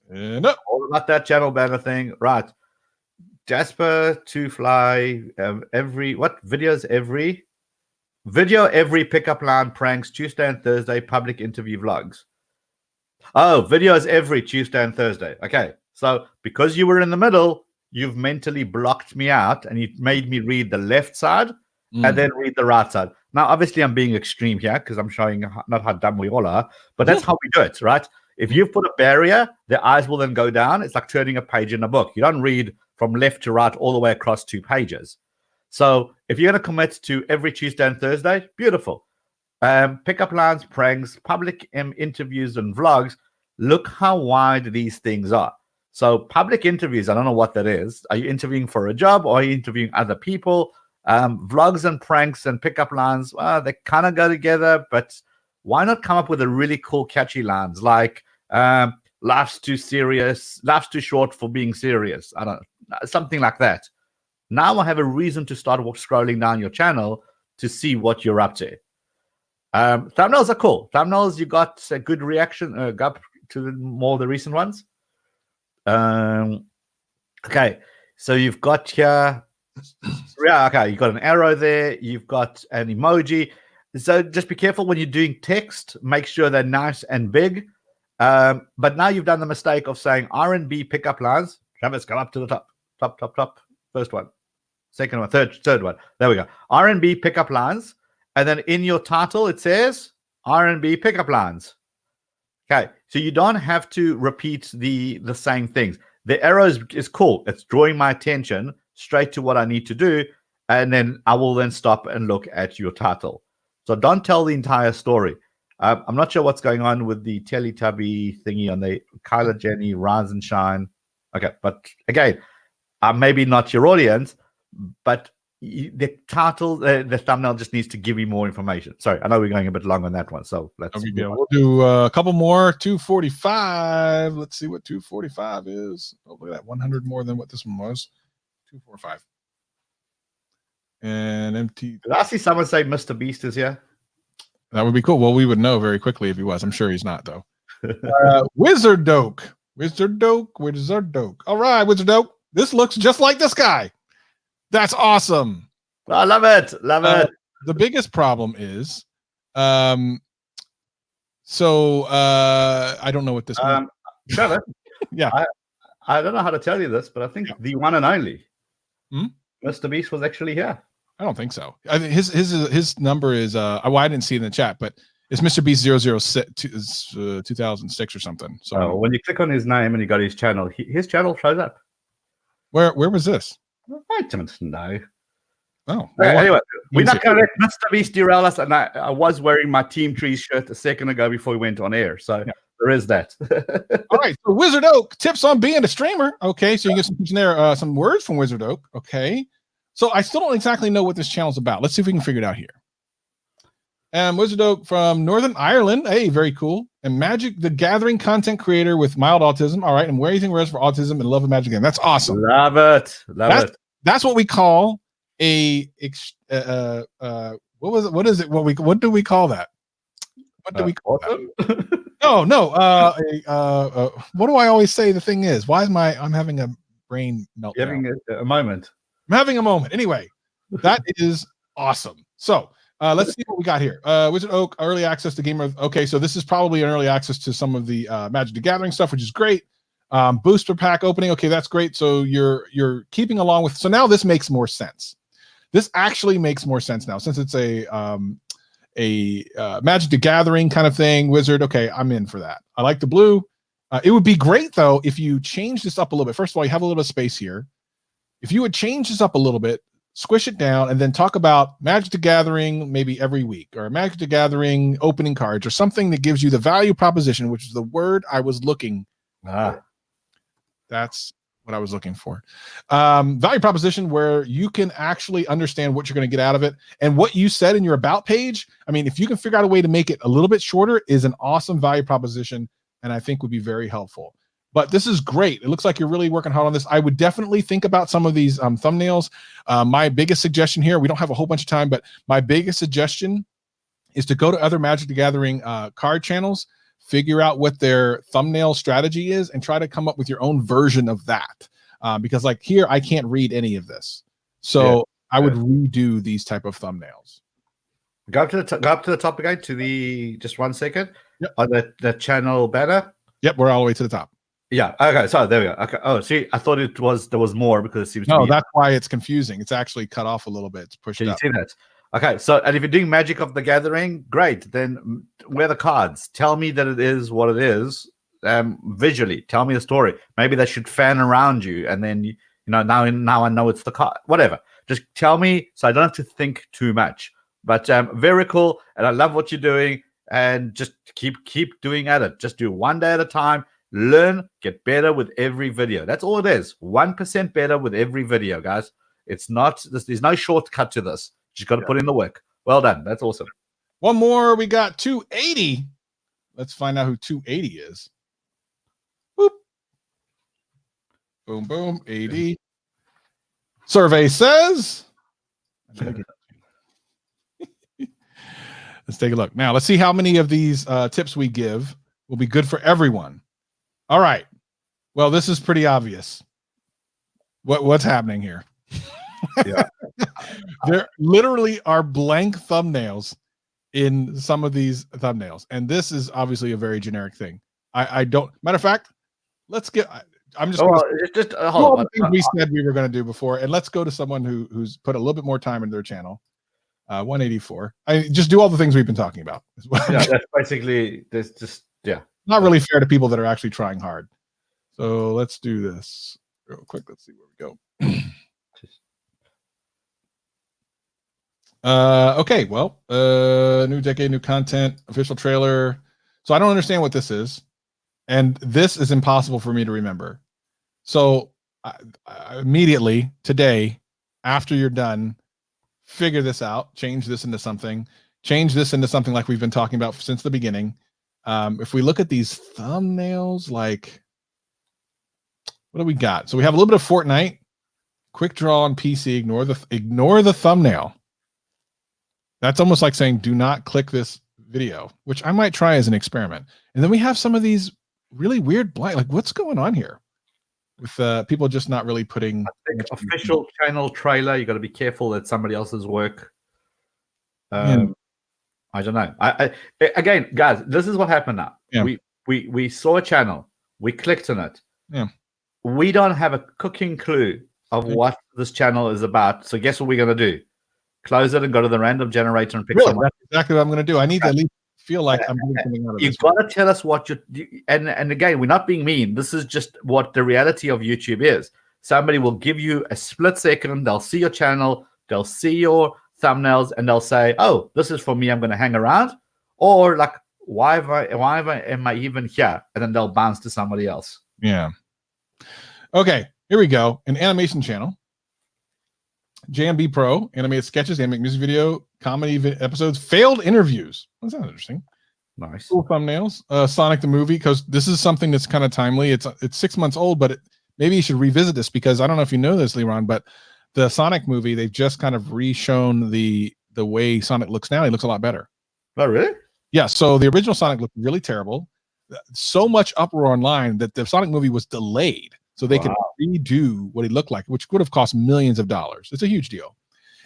All about that channel banner thing. Right. Jasper Two Fly, every pickup line, pranks, Tuesday and Thursday, public interview vlogs. Oh, videos every Tuesday and Thursday. Okay. So because you were in the middle, you've mentally blocked me out and you made me read the left side and then read the right side. Now, obviously, I'm being extreme here because I'm showing not how dumb we all are, but that's how we do it, right? If you put a barrier, the eyes will then go down. It's like turning a page in a book. You don't read from left to right all the way across 2 pages. So if you're going to commit to every Tuesday and Thursday, beautiful. Pickup lines, pranks, public interviews, and vlogs. Look how wide these things are. So public interviews, I don't know what that is. Are you interviewing for a job, or are you interviewing other people? Vlogs and pranks and pickup lines, well, they kind of go together, but why not come up with a really cool, catchy lines like life's too serious, life's too short for being serious. I don't know, something like that. Now I have a reason to start scrolling down your channel to see what you're up to. Thumbnails are cool. Thumbnails, you got a good reaction. Go to the recent ones. Okay, so you've got here. Yeah, okay, you've got an arrow there. You've got an emoji. So just be careful when you're doing text. Make sure they're nice and big. But now you've done the mistake of saying R&B pickup lines. Travis, come up to the top. First one, second one, third one. There we go. R&B pickup lines. And then in your title, it says R&B pickup lines. Okay, so you don't have to repeat the same things. The arrow is cool. It's drawing my attention straight to what I need to do. And then I will then stop and look at your title. So don't tell the entire story. I'm not sure what's going on with the Teletubby thingy on the Kyla Jenny, Rise and Shine. Okay, but again, maybe not your audience, but the title, the thumbnail just needs to give you more information. Sorry, I know we're going a bit long on that one, so let's. Okay, yeah, we'll do a couple more. 245. Let's see what 245 is. Oh, look at that, 100 more than what this one was. 245. And empty. Did I see someone say Mr. Beast is here? That would be cool. Well, we would know very quickly if he was. I'm sure he's not, though. Wizard Doke. All right, Wizard Doke. This looks just like this guy. That's awesome. I love it. Love it. The biggest problem is, I don't know what this means. Trevor, yeah. I don't know how to tell you this, but I think the one and only Mr. Beast was actually here. I don't think so. I mean, his number is I didn't see it in the chat, but it's Mr. Beast 2006 or something. So when you click on his name and you got his channel shows up. Where was this? I don't know. Oh, well, anyway, we're not going to let Mr. Beast derail us. And I was wearing my Team Trees shirt a second ago before we went on air. So there is that. All right. So Wizard Oak, tips on being a streamer. Okay. So you get some there, some words from Wizard Oak. Okay. So I still don't exactly know what this channel is about. Let's see if we can figure it out here. Wizard Oak from Northern Ireland. Hey, very cool. And Magic the Gathering content creator with mild autism. All right. And raising words for autism and love of Magic game. That's awesome. Love it. That's what we call a what do we call that? What do we call that? No. What do I always say the thing is? Why is I'm having a brain meltdown? You're having a moment. I'm having a moment. Anyway, that is awesome. So let's see what we got here. Wizard Oak, early access to Gamer. Okay, so this is probably an early access to some of the Magic the Gathering stuff, which is great. Booster pack opening. Okay, that's great. So you're keeping along with. So now this makes more sense. This actually makes more sense now, since it's a Magic the Gathering kind of thing. Wizard. Okay, I'm in for that. I like the blue. It would be great though if you change this up a little bit. First of all, you have a little bit of space here. If you would change this up a little bit, squish it down, and then talk about Magic the Gathering maybe every week, or Magic the Gathering opening cards, or something that gives you the value proposition, which is the word I was looking for. That's what I was looking for. Value proposition, where you can actually understand what you're going to get out of it. And what you said in your about page, I mean, if you can figure out a way to make it a little bit shorter, is an awesome value proposition, and I think would be very helpful. But this is great. It looks like you're really working hard on this. I would definitely think about some of these thumbnails. My biggest suggestion here, we don't have a whole bunch of time, but my biggest suggestion is to go to other Magic the Gathering card channels, figure out what their thumbnail strategy is, and try to come up with your own version of that. Because like here, I can't read any of this. So I would redo these type of thumbnails. Go up to the top again, to the, just 1 second. Yep. On the channel banner. Yep, we're all the way to the top. Yeah. Okay. So there we go. Okay. Oh, see, I thought there was more, because it seems to be. That's why it's confusing. It's actually cut off a little bit. It's pushed up. Can you see that? Okay. So, and if you're doing Magic of the Gathering, great. Then where are the cards? Tell me that it is what it is. Visually, tell me a story. Maybe they should fan around you, and then now I know it's the card. Whatever. Just tell me, so I don't have to think too much. But very cool, and I love what you're doing. And just keep doing at it. Just do one day at a time. Learn, get better with every video. That's all it is. 1% better with every video, guys. It's not, there's no shortcut to this. You just got to put in the work. Well done. That's awesome. One more. We got 280. Let's find out who 280 is. Boop. Boom, boom. 80. Survey says. Let's take a look. Now, let's see how many of these tips we give will be good for everyone. All right. Well, this is pretty obvious. What's happening here? Yeah. There literally are blank thumbnails in some of these thumbnails. And this is obviously a very generic thing. I don't, matter of fact, let's get, I'm just, hold on. We said we were going to do before, and let's go to someone who's put a little bit more time into their channel. 184. I just do all the things we've been talking about. Yeah, that's basically, there's just, yeah. Not really fair to people that are actually trying hard. So let's do this real quick. Let's see where we go. Okay, well, new decade, new content, official trailer. So I don't understand what this is, and this is impossible for me to remember. So I immediately today, after you're done, figure this out, change this into something like we've been talking about since the beginning. If we look at these thumbnails, like, what do we got? So we have a little bit of Fortnite, quick draw on PC, ignore the thumbnail. That's almost like saying, do not click this video, which I might try as an experiment. And then we have some of these really weird blank, like, what's going on here with people just not really putting official channel trailer. You got to be careful that somebody else's work. I don't know. I again, guys, this is what happened now. Yeah. We saw a channel, we clicked on it. Yeah. We don't have a cooking clue of what this channel is about. So guess what we're gonna do? Close it and go to the random generator and pick someone. That's exactly what I'm gonna do. I need to at least feel like I'm doing something out of this. You've got to tell us what and again, we're not being mean. This is just what the reality of YouTube is. Somebody will give you a split second, they'll see your channel, they'll see your thumbnails, and they'll say, oh, this is for me, I'm going to hang around, or like, why am I even here? And then they'll bounce to somebody else. Yeah. Okay, here we go. An animation channel. JMB Pro, animated sketches, animated music video, comedy episodes, failed interviews. That sounds interesting. Nice. Cool thumbnails. Sonic the movie, because this is something that's kind of timely. It's 6 months old, but maybe you should revisit this, because I don't know if you know this, Leron, but the Sonic movie, they've just kind of re-shown the way Sonic looks now. He looks a lot better. Oh, really? Yeah. So the original Sonic looked really terrible. So much uproar online that the Sonic movie was delayed so they could redo what he looked like, which would have cost millions of dollars. It's a huge deal.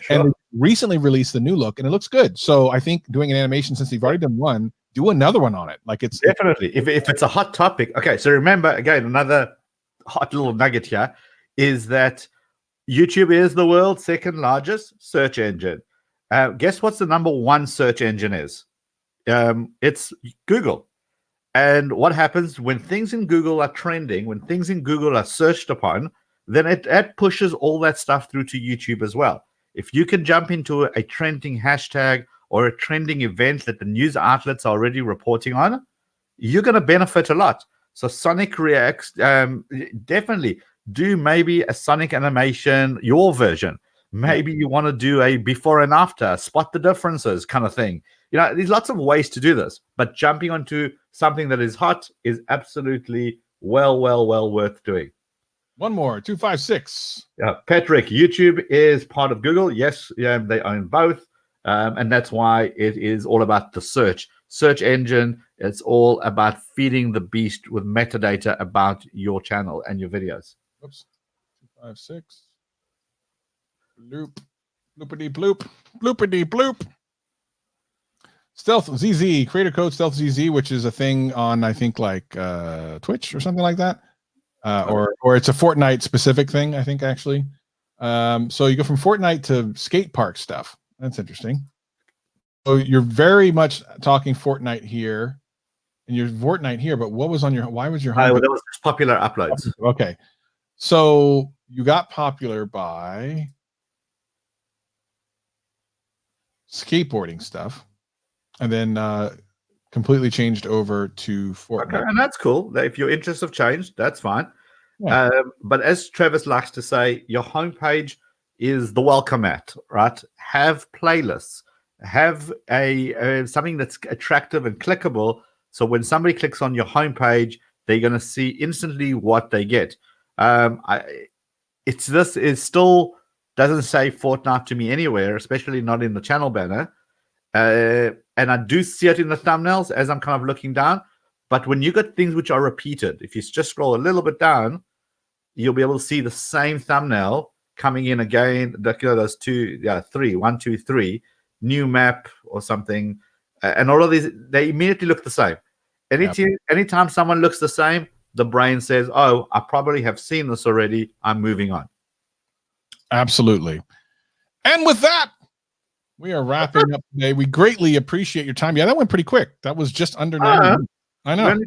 Sure. And they recently released the new look, and it looks good. So I think doing an animation, since they've already done one, do another one on it. Like, it's definitely, if it's a hot topic. Okay, so remember, again, another hot little nugget here is that YouTube is the world's second largest search engine. Guess what's the #1 search engine is? It's Google. And what happens when things in Google are trending, when things in Google are searched upon, then it pushes all that stuff through to YouTube as well. If you can jump into a trending hashtag or a trending event that the news outlets are already reporting on, you're going to benefit a lot. So Sonic Reacts, definitely do maybe a Sonic animation, your version. Maybe you want to do a before and after, spot the differences kind of thing. You know, there's lots of ways to do this, but jumping onto something that is hot is absolutely well worth doing. One more, 256. Patrick, YouTube is part of Google. Yes, they own both. And that's why it is all about the search engine. It's all about feeding the beast with metadata about your channel and your videos. Oops. 256. Bloop. Bloopity bloop. Bloopity bloop. Stealth ZZ, creator code Stealth ZZ, which is a thing on, I think, like Twitch or something like that. Or it's a Fortnite specific thing, I think, actually. So you go from Fortnite to skate park stuff. That's interesting. So you're very much talking Fortnite here, and you're Fortnite here, but what was on your, why was your home? That was just popular uploads. Okay. So you got popular by skateboarding stuff, and then completely changed over to Fortnite. Okay, and that's cool. If your interests have changed, that's fine. Yeah. But as Travis likes to say, your homepage is the welcome mat, right? Have playlists, have a something that's attractive and clickable. So when somebody clicks on your homepage, they're going to see instantly what they get. It still doesn't say Fortnite to me anywhere, especially not in the channel banner. And I do see it in the thumbnails as I'm kind of looking down. But when you got things which are repeated, if you just scroll a little bit down, you'll be able to see the same thumbnail coming in again. Those three, 1, 2, 3, new map or something. And all of these, they immediately look the same. Anytime someone looks the same, the brain says, oh, I probably have seen this already. I'm moving on. Absolutely. And with that, we are wrapping up today. We greatly appreciate your time. Yeah, that went pretty quick. That was just under 90 minutes. I know.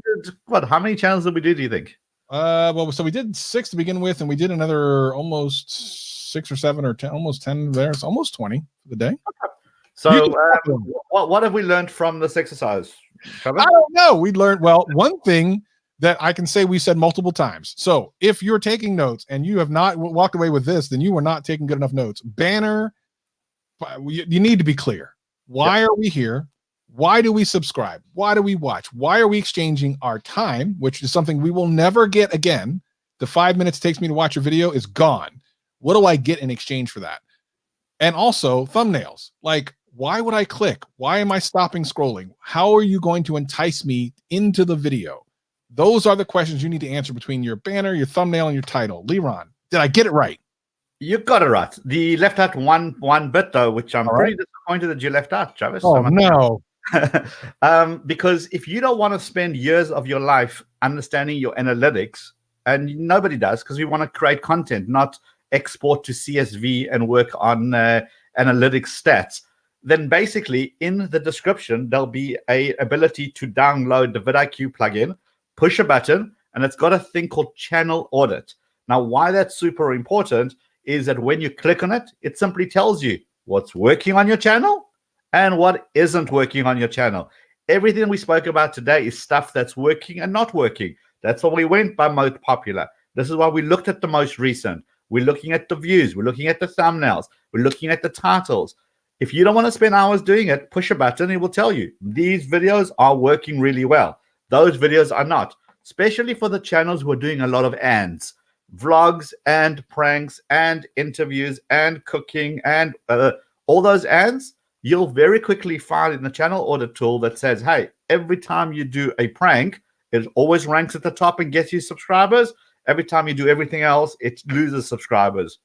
How many channels did we do you think? Well, so we did 6 to begin with, and we did another almost 6 or 7 or 10, almost 10 there. It's almost 20 for the day. Okay. So what have we learned from this exercise, Trevor? I don't know. We learned, well, one thing that I can say we said multiple times. So if you're taking notes and you have not walked away with this, then you were not taking good enough notes. Banner, you need to be clear. Why are we here? Why do we subscribe? Why do we watch? Why are we exchanging our time, which is something we will never get again? The 5 minutes it takes me to watch a video is gone. What do I get in exchange for that? And also thumbnails. Like, why would I click? Why am I stopping scrolling? How are you going to entice me into the video? Those are the questions you need to answer between your banner, your thumbnail, and your title. Leron, did I get it right? You got it right. The left out one bit though, which I'm pretty disappointed that you left out, Travis. Oh no. Because if you don't want to spend years of your life understanding your analytics, and nobody does, because we want to create content, not export to CSV and work on analytics stats, then basically in the description there'll be a ability to download the vidIQ plugin, push a button, and it's got a thing called channel audit. Now, why that's super important is that when you click on it, it simply tells you what's working on your channel and what isn't working on your channel. Everything we spoke about today is stuff that's working and not working. That's why we went by most popular. This is why we looked at the most recent. We're looking at the views. We're looking at the thumbnails. We're looking at the titles. If you don't want to spend hours doing it, push a button. It will tell you these videos are working really well. Those videos are not, especially for the channels who are doing a lot of ads, vlogs and pranks and interviews and cooking and all those ads. You'll very quickly find in the channel audit tool that says, hey, every time you do a prank, it always ranks at the top and gets you subscribers. Every time you do everything else, it loses subscribers.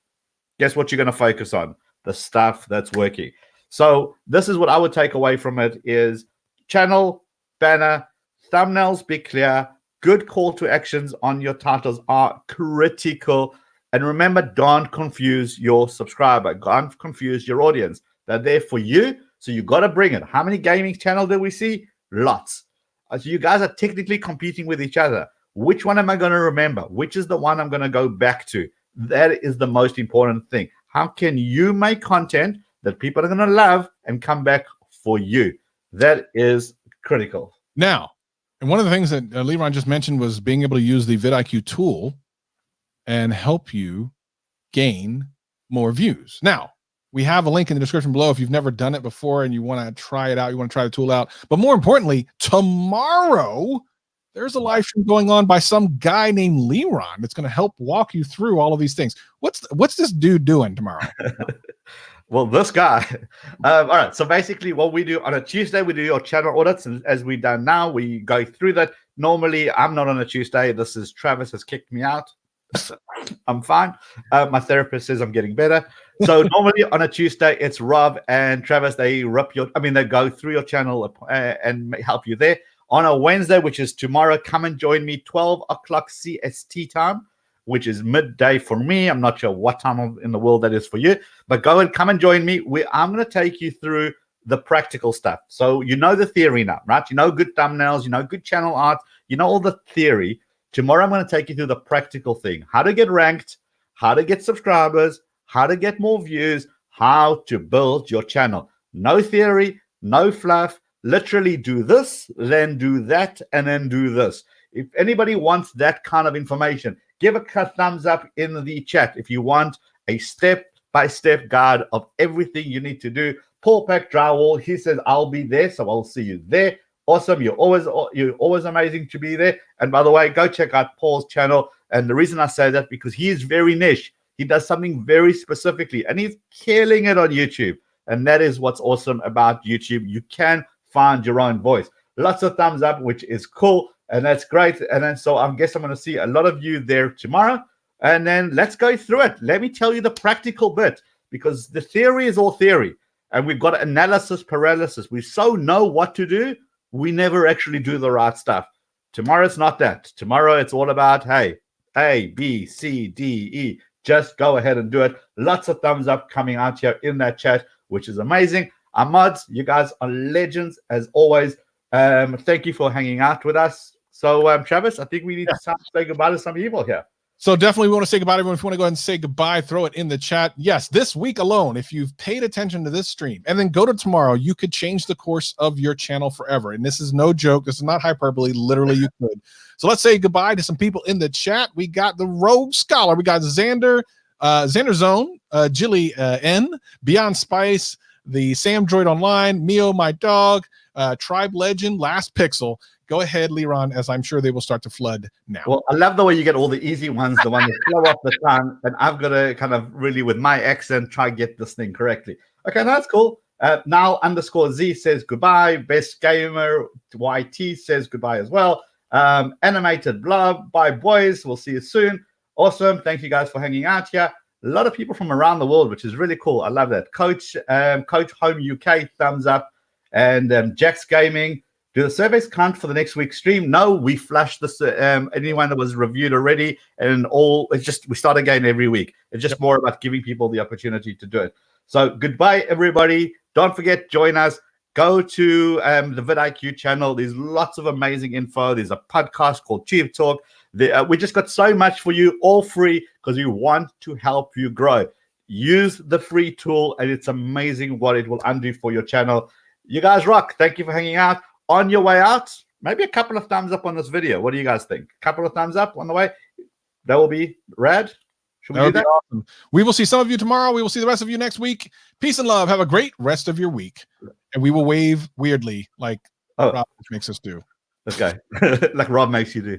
Guess what you're going to focus on? The stuff that's working. So this is what I would take away from it is channel, banner, thumbnails, be clear. Good call to actions on your titles are critical. And remember, don't confuse your subscriber. Don't confuse your audience. They're there for you, so you got to bring it. How many gaming channels do we see? Lots. So you guys are technically competing with each other. Which one am I going to remember? Which is the one I'm going to go back to? That is the most important thing. How can you make content that people are going to love and come back for you? That is critical. Now, and one of the things that Leron just mentioned was being able to use the vidIQ tool and help you gain more views. Now, we have a link in the description below if you've never done it before and you want to try it out, you want to try the tool out. But more importantly, tomorrow, there's a live stream going on by some guy named Leron that's going to help walk you through all of these things. What's this dude doing tomorrow? Well, this guy. All right. So basically what we do on a Tuesday, we do your channel audits. And as we've done now, we go through that. Normally, I'm not on a Tuesday. This is Travis has kicked me out. I'm fine. My therapist says I'm getting better. So normally on a Tuesday, it's Rob and Travis. They go through your channel and help you there. On a Wednesday, which is tomorrow, come and join me 12 o'clock CST time, which is midday for me. I'm not sure what time in the world that is for you, but go and come and join me. I'm going to take you through the practical stuff. So you know the theory now, right? You know good thumbnails, you know good channel art, you know all the theory. Tomorrow, I'm going to take you through the practical thing, how to get ranked, how to get subscribers, how to get more views, how to build your channel. No theory, no fluff, literally do this, then do that, and then do this. If anybody wants that kind of information, give a thumbs up in the chat. If you want a step-by-step guide of everything you need to do. Paul Peck Drywall, he says, I'll be there, so I'll see you there. Awesome. You're always amazing to be there. And by the way, go check out Paul's channel. And the reason I say that, because he is very niche. He does something very specifically, and he's killing it on YouTube. And that is what's awesome about YouTube. You can find your own voice. Lots of thumbs up, which is cool. And that's great. And then, so I guess I'm going to see a lot of you there tomorrow. And then let's go through it. Let me tell you the practical bit, because the theory is all theory. And we've got analysis paralysis. We so know what to do, we never actually do the right stuff. Tomorrow it's not that. Tomorrow it's all about, hey, A, B, C, D, E. Just go ahead and do it. Lots of thumbs up coming out here in that chat, which is amazing. Our mods, you guys are legends as always. Thank you for hanging out with us. So, Travis, I think we need to say goodbye to some people here. So definitely we want to say goodbye to everyone. If you want to go ahead and say goodbye, throw it in the chat. Yes, this week alone, if you've paid attention to this stream and then go to tomorrow, you could change the course of your channel forever. And this is no joke. This is not hyperbole. Literally, you could. So let's say goodbye to some people in the chat. We got the Rogue Scholar. We got Xander, Xander Zone, Jilly N, Beyond Spice, the Sam Droid Online, Mio, my dog, Tribe Legend, Last Pixel. Go ahead, Leron, as I'm sure they will start to flood now. Well, I love the way you get all the easy ones, the one that flow off the tongue, and I've got to kind of really, with my accent, try get this thing correctly. Okay, that's cool. Now _Z says goodbye. Best Gamer YT says goodbye as well. Animated Blob, bye boys. We'll see you soon. Awesome. Thank you guys for hanging out here. A lot of people from around the world, which is really cool. I love that. Coach Home UK, thumbs up. And Jack's Gaming. Do the surveys count for the next week's stream? No, we flashed this anyone that was reviewed already, and it's just we start again every week. It's just more about giving people the opportunity to do it. So goodbye, everybody. Don't forget, join us. Go to the vidIQ channel. There's lots of amazing info. There's a podcast called Tube Talk. We just got so much for you, all free, because we want to help you grow. Use the free tool, and it's amazing what it will undo for your channel. You guys rock. Thank you for hanging out. On your way out, maybe a couple of thumbs up on this video. What do you guys think? A couple of thumbs up on the way? That will be rad. Should we do that? Awesome. We will see some of you tomorrow. We will see the rest of you next week. Peace and love. Have a great rest of your week. And we will wave weirdly like Rob makes us do. Okay. Like Rob makes you do.